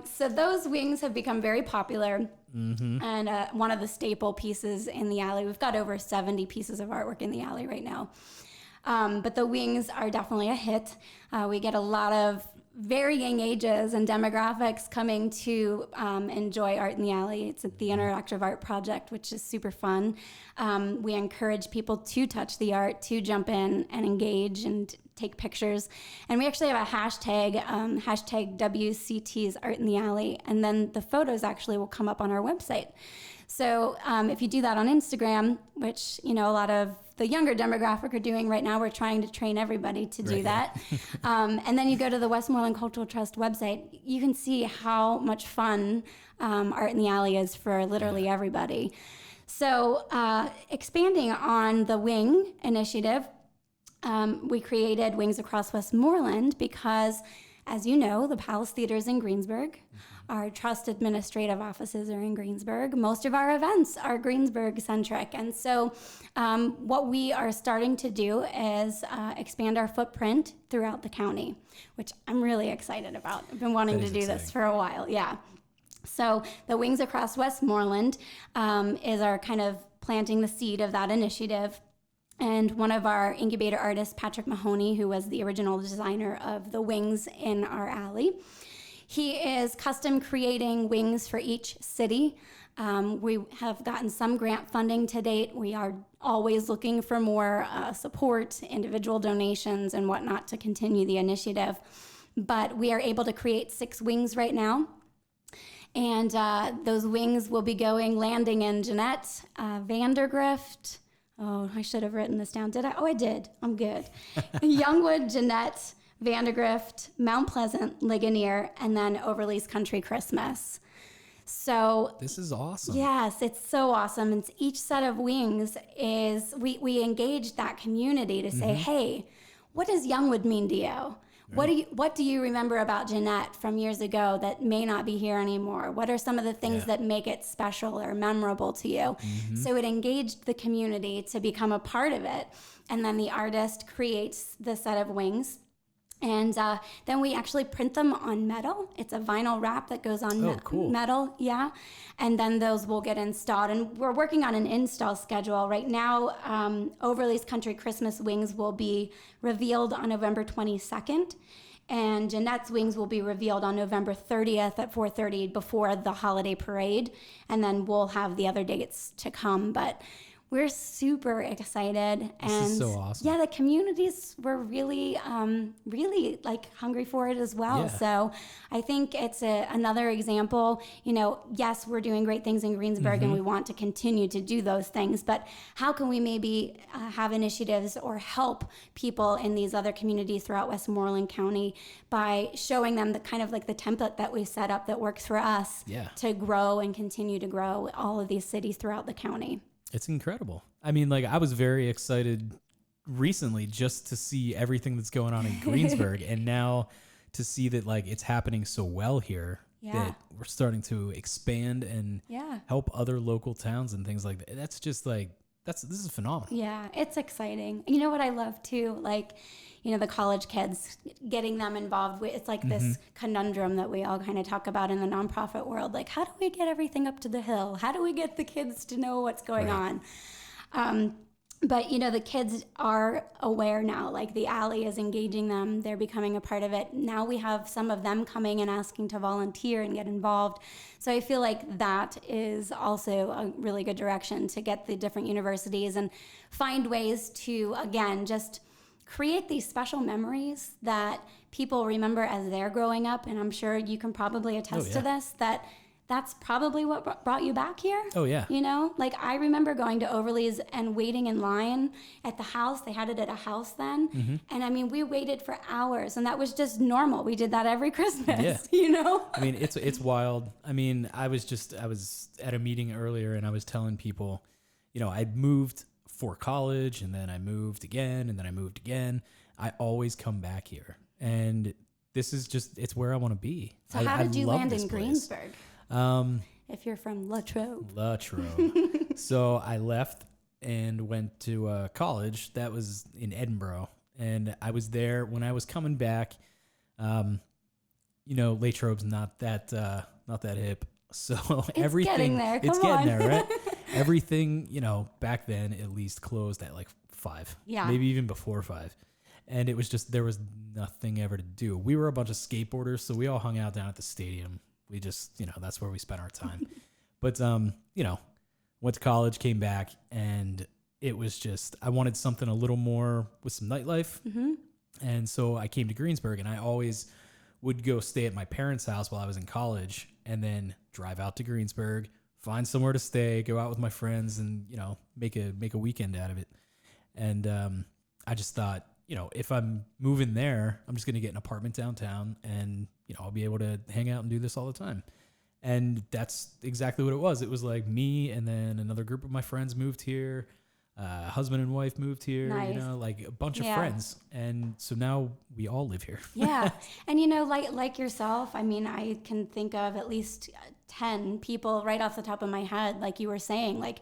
So those wings have become very popular and one of the staple pieces in the alley. We've got over 70 pieces of artwork in the alley right now. But the wings are definitely a hit. We get a lot of varying ages and demographics coming to enjoy Art in the Alley. It's at the Interactive Art Project, which is super fun. We encourage people to touch the art, to jump in and engage and take pictures. And we actually have a hashtag, hashtag WCT's Art in the Alley, and then the photos actually will come up on our website. So if you do that on Instagram, which, a lot of the younger demographic are doing right now, we're trying to train everybody to do that. And then you go to the Westmoreland Cultural Trust website, you can see how much fun Art in the Alley is for literally everybody. So expanding on the Wing initiative, we created Wings Across Westmoreland because, as you know, the Palace Theater is in Greensburg. Our trust administrative offices are in Greensburg. Most of our events are Greensburg-centric. And so what we are starting to do is expand our footprint throughout the county, which I'm really excited about. I've been wanting to do this for a while, yeah. So the Wings Across Westmoreland is our kind of planting the seed of that initiative. And one of our incubator artists, Patrick Mahoney, who was the original designer of the wings in our alley, he is custom creating wings for each city. We have gotten some grant funding to date. We are always looking for more support, individual donations, and whatnot to continue the initiative. But we are able to create 6 wings right now. And those wings will be landing in Jeanette, Vandergrift. Oh, I should have written this down. Did I? Oh, I did. I'm good. Youngwood, Jeanette, Vandergrift, Mount Pleasant, Ligonier, and then Overly's Country Christmas. So this is awesome. Yes, it's so awesome. And each set of wings is, we engage that community to say, hey, what does Youngwood mean to you? What do you remember about Jeanette from years ago that may not be here anymore? What are some of the things that make it special or memorable to you? So it engaged the community to become a part of it. And then the artist creates the set of wings. And then we actually print them on metal. It's a vinyl wrap that goes on metal, and then those will get installed. And we're working on an install schedule. Right now, Overly's Country Christmas wings will be revealed on November 22nd, and Jeanette's wings will be revealed on November 30th at 4:30 before the holiday parade, and then we'll have the other dates to come. But we're super excited. This is so awesome. Yeah, the communities were really, really hungry for it as well. Yeah. So I think it's another example. Yes, we're doing great things in Greensburg and we want to continue to do those things, but how can we maybe have initiatives or help people in these other communities throughout Westmoreland County by showing them the kind of the template that we set up that works for us to grow and continue to grow all of these cities throughout the county. It's incredible. I mean, I was very excited recently just to see everything that's going on in Greensburg and now to see that it's happening so well here that we're starting to expand and help other local towns and things like that. That's just this is phenomenal. Yeah, it's exciting. You know what I love too? Like, the college kids, getting them involved with, it's like this conundrum that we all kind of talk about in the nonprofit world. Like, how do we get everything up to the hill? How do we get the kids to know what's going on? But, the kids are aware now, like the alley is engaging them. They're becoming a part of it. Now we have some of them coming and asking to volunteer and get involved. So I feel like that is also a really good direction to get the different universities and find ways to, again, just create these special memories that people remember as they're growing up. And I'm sure you can probably attest to this, that's probably what brought you back here. Oh, yeah. Like I remember going to Overly's and waiting in line at the house. They had it at a house then. And I mean, we waited for hours and that was just normal. We did that every Christmas, I mean, it's wild. I mean, I was at a meeting earlier and I was telling people, I'd moved for college and then I moved again and then I moved again. I always come back here and this is it's where I want to be. So how did you land in Greensburg? If you're from Latrobe. So I left and went to college. That was in Edinburgh. And I was there when I was coming back. Latrobe's not that hip. So everything, it's getting there, right? Everything, back then at least closed at like 5. Yeah. Maybe even before 5. And it was there was nothing ever to do. We were a bunch of skateboarders, so we all hung out down at the stadium. We just, that's where we spent our time. But, went to college, came back, and it was I wanted something a little more with some nightlife. And so I came to Greensburg, and I always would go stay at my parents' house while I was in college, and then drive out to Greensburg, find somewhere to stay, go out with my friends, and, make a weekend out of it. And I just thought, if I'm moving there, I'm just going to get an apartment downtown and, I'll be able to hang out and do this all the time. And that's exactly what it was. It was like me and then another group of my friends moved here. Husband and wife moved here, nice. Like a bunch of friends. And so now we all live here. Yeah. And, like yourself, I mean, I can think of at least 10 people right off the top of my head, like you were saying, like,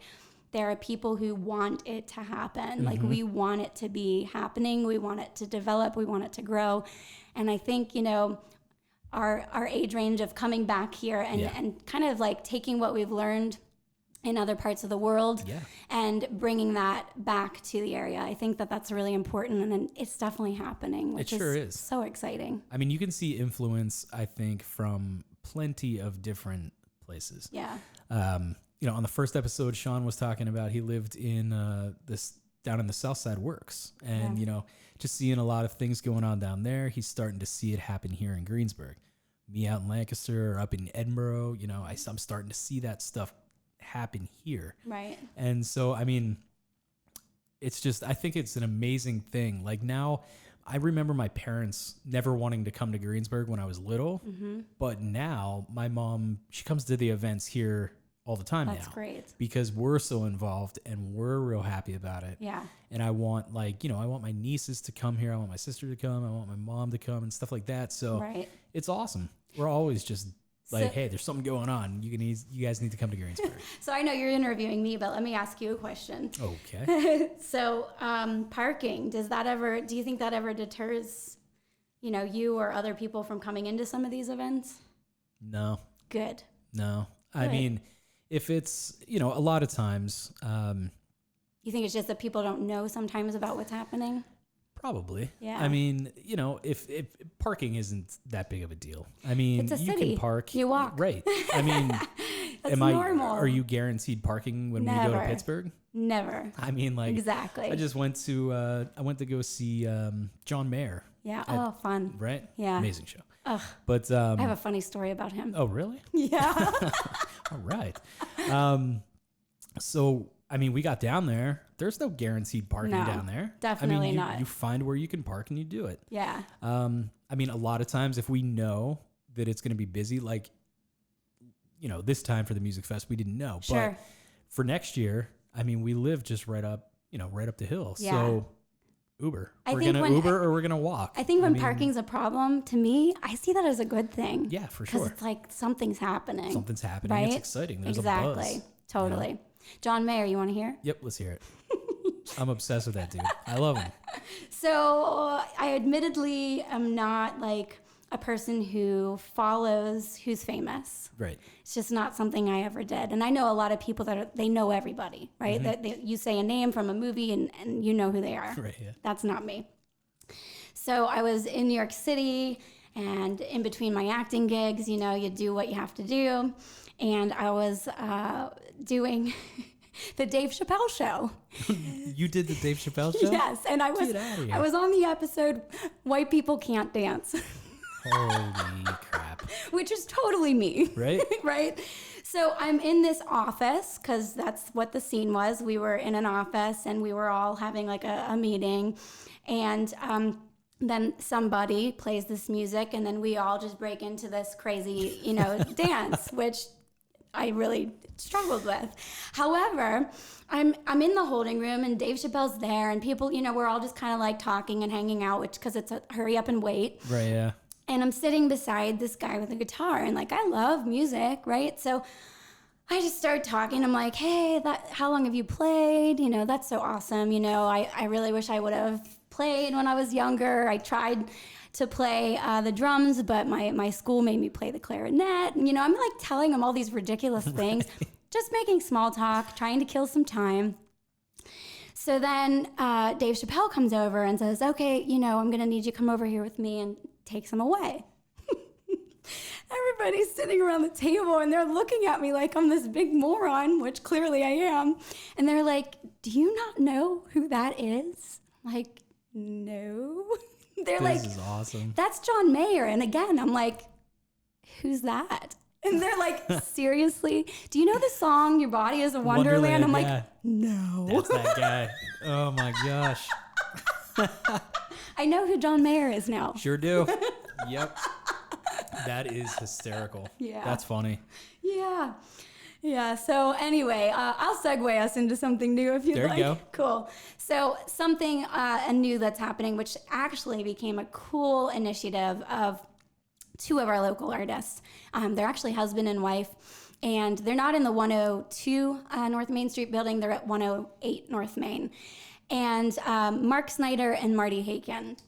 there are people who want it to happen. Like we want it to be happening. We want it to develop. We want it to grow. And I think, our age range of coming back here and kind of like taking what we've learned in other parts of the world and bringing that back to the area. I think that's really important. And it's definitely happening, which is so exciting. I mean, you can see influence, I think, from plenty of different places. Yeah. On the first episode, Sean was talking about he lived in down in the South Side Works. And, just seeing a lot of things going on down there. He's starting to see it happen here in Greensburg. Me out in Lancaster or up in Edinburgh, I'm starting to see that stuff happen here. Right. And so, I mean, I think it's an amazing thing. Like now, I remember my parents never wanting to come to Greensburg when I was little. But now my mom, she comes to the events here all the time. That's now. great. Because we're so involved and we're real happy about it. Yeah. And I want I want my nieces to come here. I want my sister to come. I want my mom to come and stuff like that. So it's awesome. We're always just like, hey, there's something going on. You guys need to come to Greensburg. So I know you're interviewing me, but let me ask you a question. Okay. So parking, do you think that ever deters, you or other people from coming into some of these events? No. Good. No. I mean, if it's, a lot of times. You think it's just that people don't know sometimes about what's happening? Probably. Yeah. I mean, if parking isn't that big of a deal. I mean, it's a you city. can park. You walk. Right. I mean, that's normal. Are you guaranteed parking when we go to Pittsburgh? Never. I mean, like, exactly. I just went to go see John Mayer. Yeah. Fun. Right? Yeah. Amazing show. Ugh. But I have a funny story about him. Oh, really? Yeah. All right. So, I mean, we got down there. There's no guaranteed parking down there. Definitely not. You find where you can park and you do it. Yeah. I mean, a lot of times if we know that it's going to be busy, like, this time for the music fest, we didn't know. Sure. But for next year, I mean, we live just right up the hill. Yeah. So Uber. We're going to Uber or we're going to walk. I think when parking's a problem, to me, I see that as a good thing. Yeah, for sure. Because it's like something's happening. Something's happening. Right? It's exciting. There's a exactly. buzz. Totally. John Mayer, you want to hear? Yep, let's hear it. I'm obsessed with that dude. I love him. So I admittedly am not like a person who follows who's famous. Right. It's just not something I ever did. And I know a lot of people they know everybody, right? That you say a name from a movie and you know who they are. Right, yeah. That's not me. So I was in New York City, and in between my acting gigs, you know, you do what you have to do. And I was doing the Dave Chappelle show. You did the Dave Chappelle show? Yes, and I was on the episode White People Can't Dance. Holy crap. Which is totally me. Right? Right? So I'm in this office, because that's what the scene was. We were in an office and we were all having like a meeting. And then somebody plays this music, and then we all just break into this crazy, you know, dance, which I really struggled with. However, I'm in the holding room, and Dave Chappelle's there, and people, you know, we're all just kind of like talking and hanging out, which because it's a hurry up and wait. Right, yeah. And I'm sitting beside this guy with a guitar, and like, I love music, right? So I just started talking. I'm like, hey, how long have you played? You know, that's so awesome. You know, I really wish I would have played when I was younger. I tried to play the drums, but my school made me play the clarinet. And, you know, I'm like telling him all these ridiculous things, just making small talk, trying to kill some time. So then Dave Chappelle comes over and says, okay, you know, I'm going to need you to come over here with me, and takes him away. Everybody's sitting around the table, and they're looking at me like I'm this big moron, which clearly I am. And they're like, do you not know who that is? I'm like, no. They're like, this is awesome. That's John Mayer. And again, I'm like, who's that? And they're like, seriously? Do you know the song, Your Body is a Wonderland? I'm like, no. That's that guy. Oh my gosh. I know who John Mayer is now. Sure do. Yep. That is hysterical. Yeah. That's funny. Yeah. Yeah. So anyway, I'll segue us into something new if you'd like. There you go. Cool. So something new that's happening, which actually became a cool initiative of two of our local artists. They're actually husband and wife, and they're not in the 102 North Main Street building. They're at 108 North Main. And Mark Snyder and Marty Haken.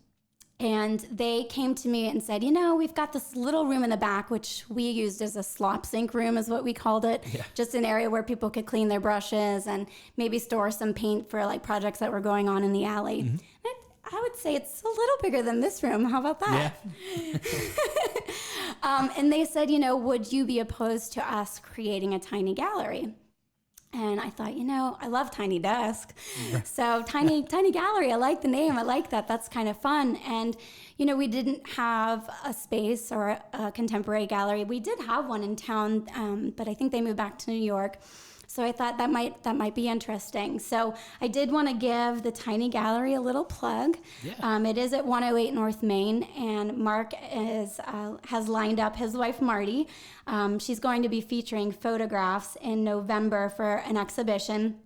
And they came to me and said, you know, we've got this little room in the back, which we used as a slop sink room is what we called it. Yeah. Just an area where people could clean their brushes and maybe store some paint for like projects that were going on in the alley. Mm-hmm. I would say it's a little bigger than this room. How about that? Yeah. And they said, you know, would you be opposed to us creating a tiny gallery? And I thought, you know, I love Tiny Desk. So Tiny Gallery, I like the name. I like that. That's kind of fun. And, you know, we didn't have a space or a contemporary gallery. We did have one in town, but I think they moved back to New York. So I thought that might be interesting. So I did want to give the Tiny Gallery a little plug. Yeah. It is at 108 North Main, and Mark has lined up his wife Marty. She's going to be featuring photographs in November for an exhibition,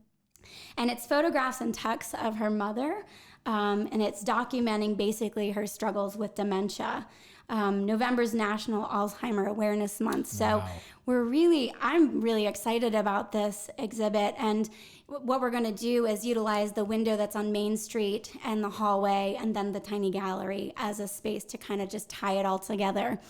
and it's photographs and texts of her mother, and it's documenting basically her struggles with dementia. November's National Alzheimer Awareness Month. So I'm really excited about this exhibit. And what we're going to do is utilize the window that's on Main Street and the hallway and then the Tiny Gallery as a space to kind of just tie it all together.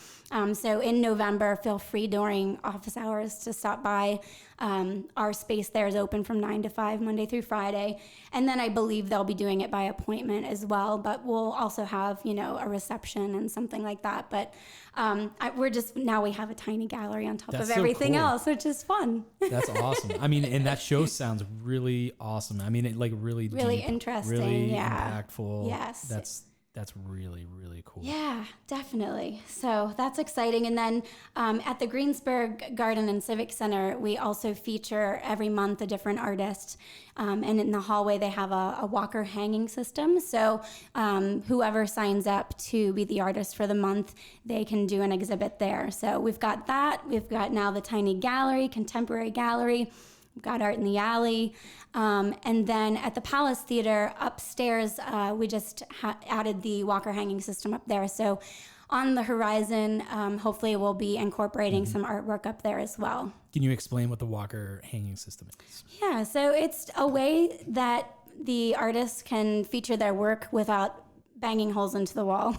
So in November, feel free during office hours to stop by. Our space there is open from 9 to 5, Monday through Friday. And then I believe they'll be doing it by appointment as well. But we'll also have, you know, a reception and something like that. But now we have a Tiny Gallery on top of everything else, which is fun. That's awesome. I mean, and that show sounds really awesome. I mean, it like really deep, interesting, really impactful. Yes. That's really, really cool. Yeah, definitely. So that's exciting. And then at the Greensburg Garden and Civic Center, we also feature every month a different artist. And in the hallway, they have a walker hanging system. So whoever signs up to be the artist for the month, they can do an exhibit there. So we've got that. We've got now the Tiny Gallery, Contemporary Gallery. We've got Art in the Alley. And then at the Palace Theater upstairs, we just added the Walker hanging system up there. So on the horizon, hopefully we'll be incorporating some artwork up there as well. Can you explain what the Walker hanging system is? Yeah, so it's a way that the artists can feature their work without banging holes into the wall.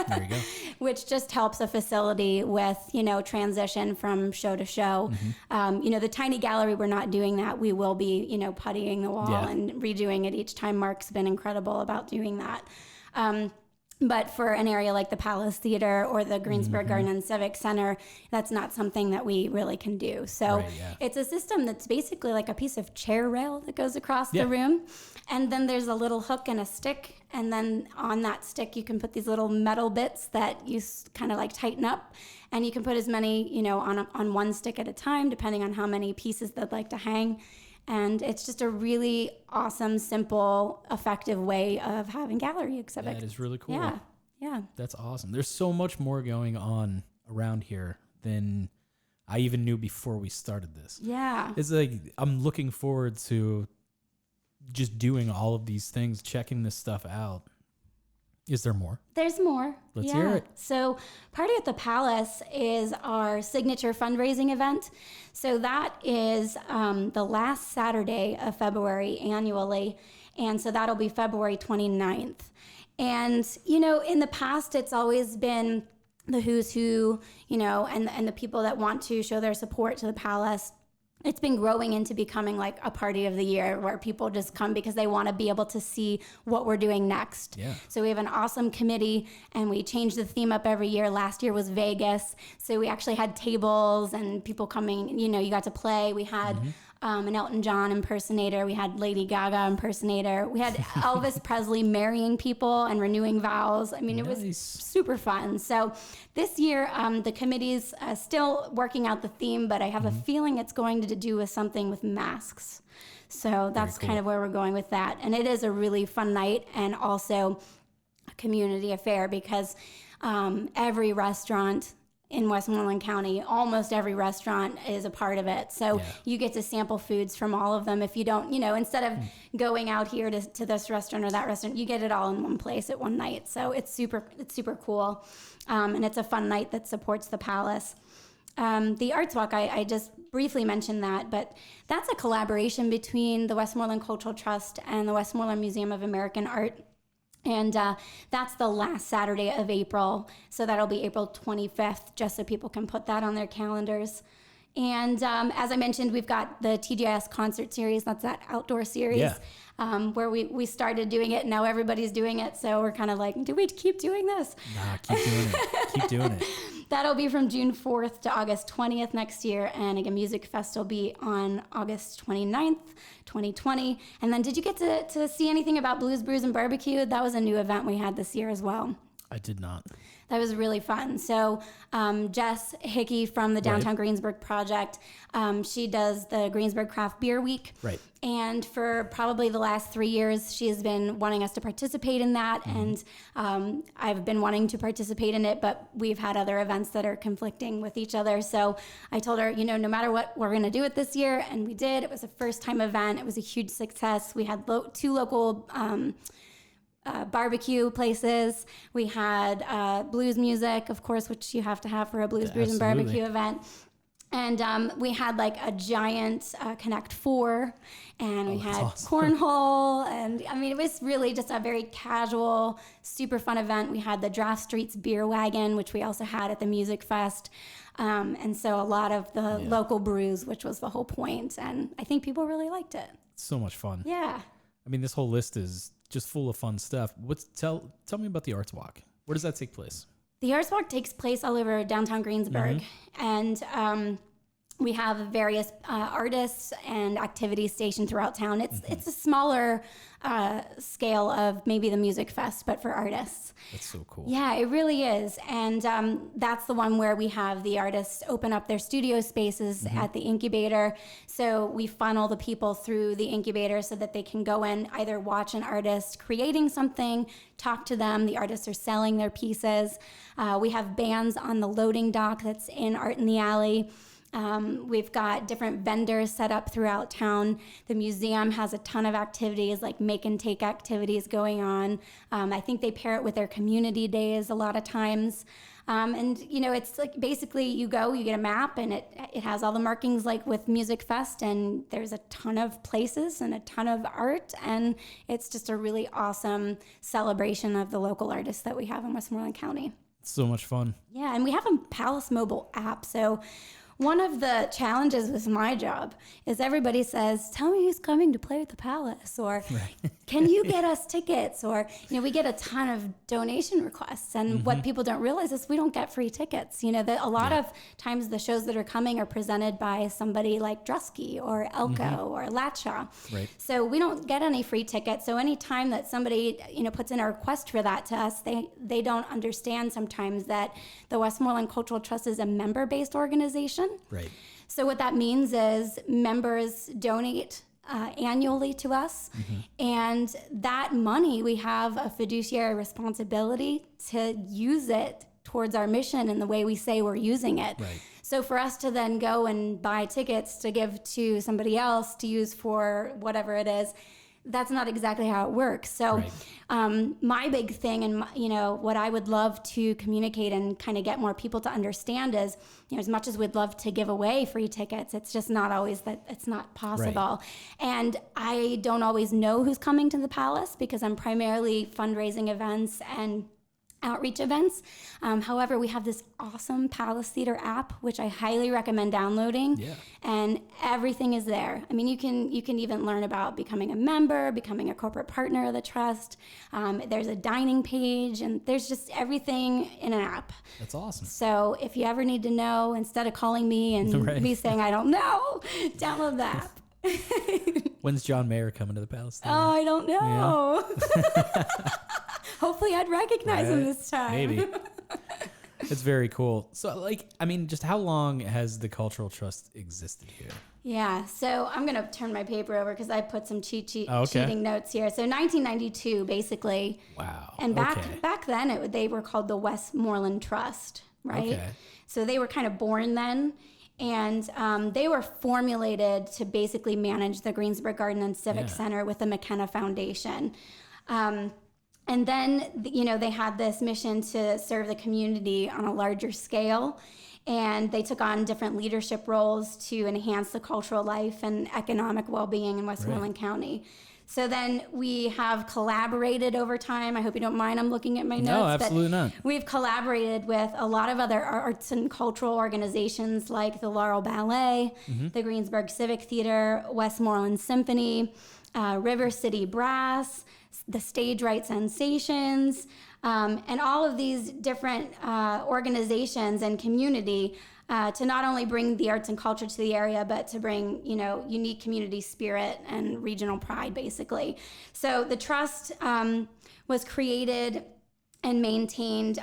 There you go. Which just helps a facility with, transition from show to show. The tiny gallery, we're not doing that. We will be, puttying the wall and redoing it each time. Mark's been incredible about doing that. But for an area like the Palace Theater or the Greensburg Garden and Civic Center, that's not something that we really can do. So it's a system that's basically like a piece of chair rail that goes across the room. And then there's a little hook and a stick. And then on that stick, you can put these little metal bits that you kind of like tighten up. And you can put as many, on one stick at a time, depending on how many pieces they'd like to hang. And it's just a really awesome, simple, effective way of having gallery exhibits. That is really cool. Yeah. That's awesome. There's so much more going on around here than I even knew before we started this. Yeah. It's like I'm looking forward to just doing all of these things, checking this stuff out. Is there more? There's more. Let's hear it. So Party at the Palace is our signature fundraising event. So that is the last Saturday of February annually. And so that'll be February 29th. And, in the past, it's always been the who's who, and the people that want to show their support to the Palace. It's been growing into becoming like a party of the year where people just come because they want to be able to see what we're doing next. Yeah. So we have an awesome committee and we change the theme up every year. Last year was Vegas. So we actually had tables and people coming, you got to play. We had an Elton John impersonator. We had Lady Gaga impersonator. We had Elvis Presley marrying people and renewing vows. I mean, It was super fun. So this year, the committee's still working out the theme, but I have a feeling it's going to do with something with masks. So that's kind of where we're going with that. And it is a really fun night and also a community affair because every restaurant in Westmoreland County, almost every restaurant is a part of it. So you get to sample foods from all of them. If you don't, instead of going out here to this restaurant or that restaurant, you get it all in one place at one night. So it's super cool. And it's a fun night that supports the Palace. The Arts Walk, I just briefly mentioned that, but that's a collaboration between the Westmoreland Cultural Trust and the Westmoreland Museum of American Art. And that's the last Saturday of April. So that'll be April 25th, just so people can put that on their calendars. And as I mentioned, we've got the TGIS concert series. That's that outdoor series where we started doing it. And now everybody's doing it. So we're kind of like, do we keep doing this? Nah, keep doing it. Keep doing it. That'll be from June 4th to August 20th next year. And again, Music Fest will be on August 29th, 2020. And then did you get to see anything about Blues, Brews, and Barbecue? That was a new event we had this year as well. I did not. That was really fun. So Jess Hickey from the Downtown Greensburg Project, she does the Greensburg Craft Beer Week. Right. And for probably the last 3 years, she has been wanting us to participate in that. And I've been wanting to participate in it, but we've had other events that are conflicting with each other. So I told her, no matter what, we're going to do it this year. And we did. It was a first-time event. It was a huge success. We had 2 local barbecue places. We had blues music, of course, which you have to have for a Blues, Brews, and Barbecue event. And we had like a giant Connect 4, and we had cornhole. And I mean, it was really just a very casual, super fun event. We had the Draft Streets Beer Wagon, which we also had at the Music Fest. And so a lot of the local brews, which was the whole point. And I think people really liked it. So much fun. Yeah. I mean, this whole list is just full of fun stuff. Tell me about the Arts Walk. Where does that take place? The Arts Walk takes place all over downtown Greensburg, and we have various artists and activities stationed throughout town. It's a smaller scale of maybe the Music Fest, but for artists. That's so cool. Yeah, it really is. And that's the one where we have the artists open up their studio spaces at the incubator. So we funnel the people through the incubator so that they can go in, either watch an artist creating something, talk to them. The artists are selling their pieces. We have bands on the loading dock that's in Art in the Alley. We've got different vendors set up throughout town. The museum has a ton of activities, like make and take activities going on. I think they pair it with their community days a lot of times. And, you know, it's like basically you go, you get a map, and it has all the markings like with Music Fest, and there's a ton of places and a ton of art, and it's just a really awesome celebration of the local artists that we have in Westmoreland County. It's so much fun. Yeah, and we have a Palace mobile app, so one of the challenges with my job is everybody says, tell me who's coming to play at the Palace, or can you get us tickets? Or, you know, we get a ton of donation requests. And what people don't realize is we don't get free tickets. You know, a lot of times the shows that are coming are presented by somebody like Drusky or Elko or Latshaw. Right. So we don't get any free tickets. So anytime that somebody, you know, puts in a request for that to us, they don't understand sometimes that the Westmoreland Cultural Trust is a member-based organization. Right. So what that means is members donate annually to us, and that money, we have a fiduciary responsibility to use it towards our mission in the way we say we're using it. Right. So for us to then go and buy tickets to give to somebody else to use for whatever it is, that's not exactly how it works. So my big thing, and you know, what I would love to communicate and kind of get more people to understand is, you know, as much as we'd love to give away free tickets, it's just not always that it's not possible. Right. And I don't always know who's coming to the Palace because I'm primarily fundraising events and outreach events. However, we have this awesome Palace Theater app, which I highly recommend downloading. Yeah. And everything is there. I mean, you can even learn about becoming a member, becoming a corporate partner of the trust. There's a dining page, and there's just everything in an app. That's awesome. So if you ever need to know, instead of calling me and me saying, I don't know, download the app. When's John Mayer coming to the Palace Theater? Oh, I don't know. Yeah. Hopefully I'd recognize him this time. Maybe. It's very cool. So, like, I mean, just how long has the Cultural Trust existed here? Yeah, so I'm going to turn my paper over because I put some cheating notes here. So 1992, basically. Wow. And back then, they were called the Westmoreland Trust, right? Okay. So they were kind of born then. And they were formulated to basically manage the Greensburg Garden and Civic Center with the McKenna Foundation. And then, you know, they had this mission to serve the community on a larger scale. And they took on different leadership roles to enhance the cultural life and economic well-being in Westmoreland County. So then we have collaborated over time. I hope you don't mind, I'm looking at my notes. No, absolutely not. We've collaborated with a lot of other arts and cultural organizations like the Laurel Ballet, the Greensburg Civic Theater, Westmoreland Symphony, River City Brass, the Stage Right Sensations, and all of these different organizations and community to not only bring the arts and culture to the area, but to bring, you know, unique community spirit and regional pride, basically. So the trust was created and maintained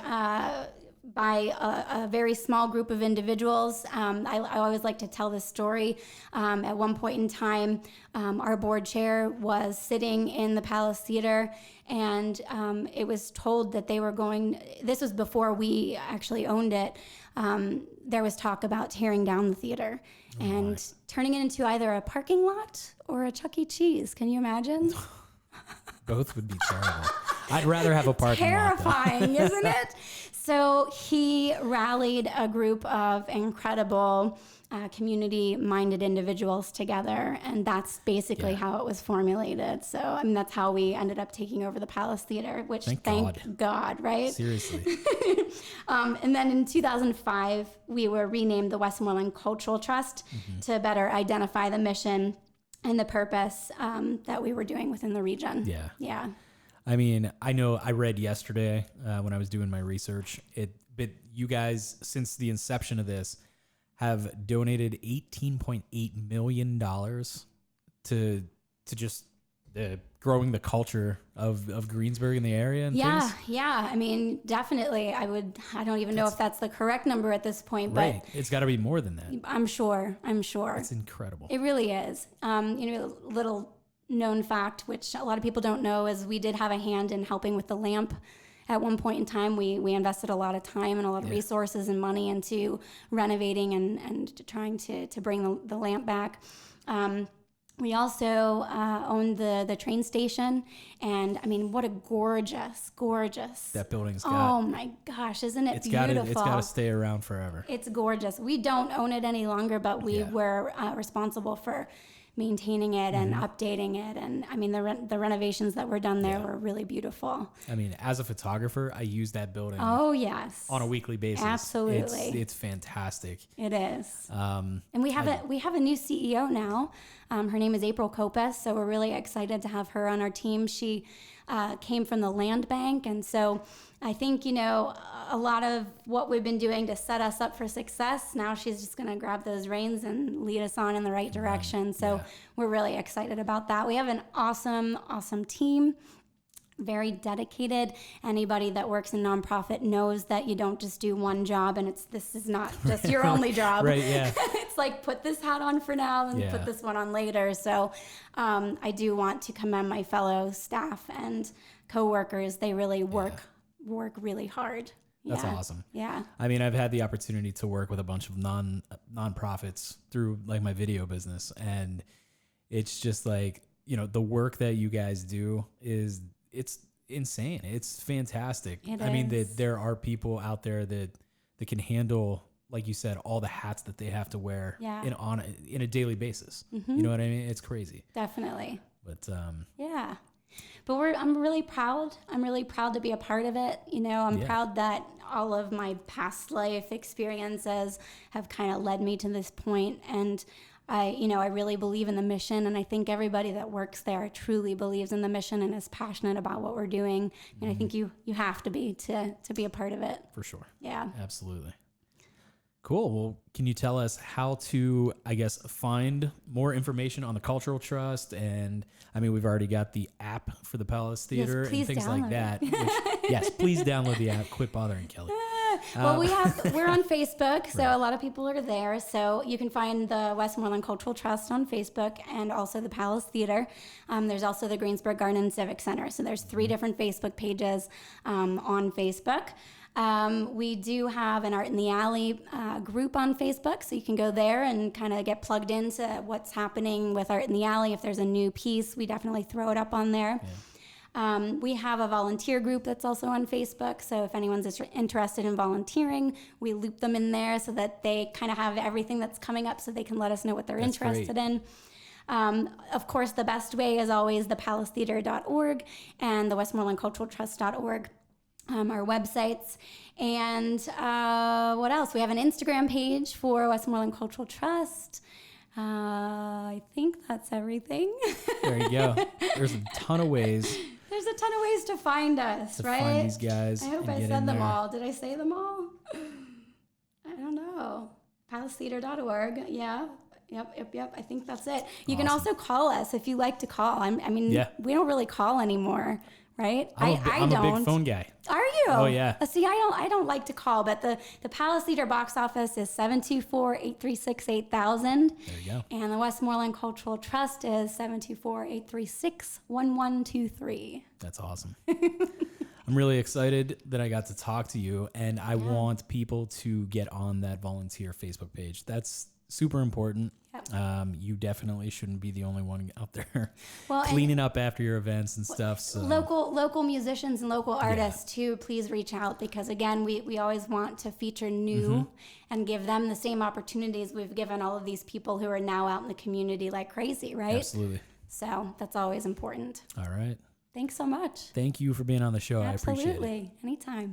by a very small group of individuals. I always like to tell this story. At one point in time, our board chair was sitting in the Palace Theater, and it was told that they were going, this was before we actually owned it, there was talk about tearing down the theater and turning it into either a parking lot or a Chuck E. Cheese. Can you imagine? Both would be terrible. I'd rather have a parking lot. Terrifying, though. Isn't it? So he rallied a group of incredible community-minded individuals together, and that's basically how it was formulated. So, I mean, that's how we ended up taking over the Palace Theater, which thank God, right? Seriously. And then in 2005, we were renamed the Westmoreland Cultural Trust to better identify the mission and the purpose that we were doing within the region. Yeah. Yeah. I mean, I know I read yesterday when I was doing my research, but you guys, since the inception of this, have donated $18.8 million to just growing the culture of Greensburg in the area and things. Yeah. I mean, definitely. I don't even know if that's the correct number at this point, but it's got to be more than that. I'm sure. It's incredible. It really is. Little known fact, which a lot of people don't know, is we did have a hand in helping with the lamp at one point in time, we invested a lot of time and a lot of resources and money into renovating and trying to bring the lamp back. We also owned the train station, and I mean, what a gorgeous that building's got. Oh my gosh, isn't it beautiful? It's got to stay around forever. It's gorgeous. We don't own it any longer, but we were responsible for maintaining it and updating it. And I mean, the renovations that were done there were really beautiful. I mean, as a photographer, I use that building. Oh yes, on a weekly basis. Absolutely, it's fantastic. It is. And we have a new CEO now. Her name is April Kopes, so we're really excited to have her on our team. She came from the land bank, and so I think, a lot of what we've been doing to set us up for success, now she's just going to grab those reins and lead us on in the right direction. So we're really excited about that. We have an awesome team, very dedicated. Anybody that works in nonprofit knows that you don't just do one job, and this is not just your only job. Right, yeah. It's like, put this hat on for now and put this one on later. So I do want to commend my fellow staff and coworkers. They really work really hard. That's awesome. Yeah. I mean, I've had the opportunity to work with a bunch of nonprofits through like my video business, and it's just like, the work that you guys do it's insane. It's fantastic. I mean, there are people out there that can handle, like you said, all the hats that they have to wear in a daily basis. You know what I mean? It's crazy. Definitely. But yeah. But I'm really proud. I'm really proud to be a part of it. I'm proud that all of my past life experiences have kind of led me to this point. And I really believe in the mission, and I think everybody that works there truly believes in the mission and is passionate about what we're doing. And I think you have to be a part of it. For sure. Yeah. Absolutely. Cool. Well, can you tell us how to, I guess, find more information on the Cultural Trust? And I mean, we've already got the app for the Palace Theater and things like that. Yes, please download the app. Quit bothering Kelli. Well, we're on Facebook, so a lot of people are there. So you can find the Westmoreland Cultural Trust on Facebook and also the Palace Theater. There's also the Greensburg Garden and Civic Center. So there's 3 different Facebook pages on Facebook. We do have an Art in the Alley group on Facebook, so you can go there and kind of get plugged into what's happening with Art in the Alley. If there's a new piece, we definitely throw it up on there. Yeah. We have a volunteer group that's also on Facebook, so if anyone's interested in volunteering, we loop them in there so that they kind of have everything that's coming up so they can let us know what they're interested in. Of course, the best way is always thepalacetheater.org and the westmorelandculturaltrust.org. Our websites. And what else? We have an Instagram page for Westmoreland Cultural Trust. I think that's everything. There you go. There's a ton of ways. There's a ton of ways to find us, right? Find these guys. I hope I said them all. Did I say them all? I don't know. palacetheater.org. Yeah. Yep. I think that's it. You can also call us if you like to call. We don't really call anymore. Right? I'm a big phone guy. Are you? Oh, yeah. See, I don't like to call, but the Palace Theater box office is 724-836-8000. There you go. And the Westmoreland Cultural Trust is 724-836-1123. That's awesome. I'm really excited that I got to talk to you, and I want people to get on that volunteer Facebook page. That's super important. Yep. You definitely shouldn't be the only one out there cleaning up after your events and stuff. So local musicians and local artists too, please reach out, because again, we always want to feature new and give them the same opportunities we've given all of these people who are now out in the community like crazy, right? Absolutely. So that's always important. All right. Thanks so much. Thank you for being on the show. Absolutely. I appreciate it. Anytime.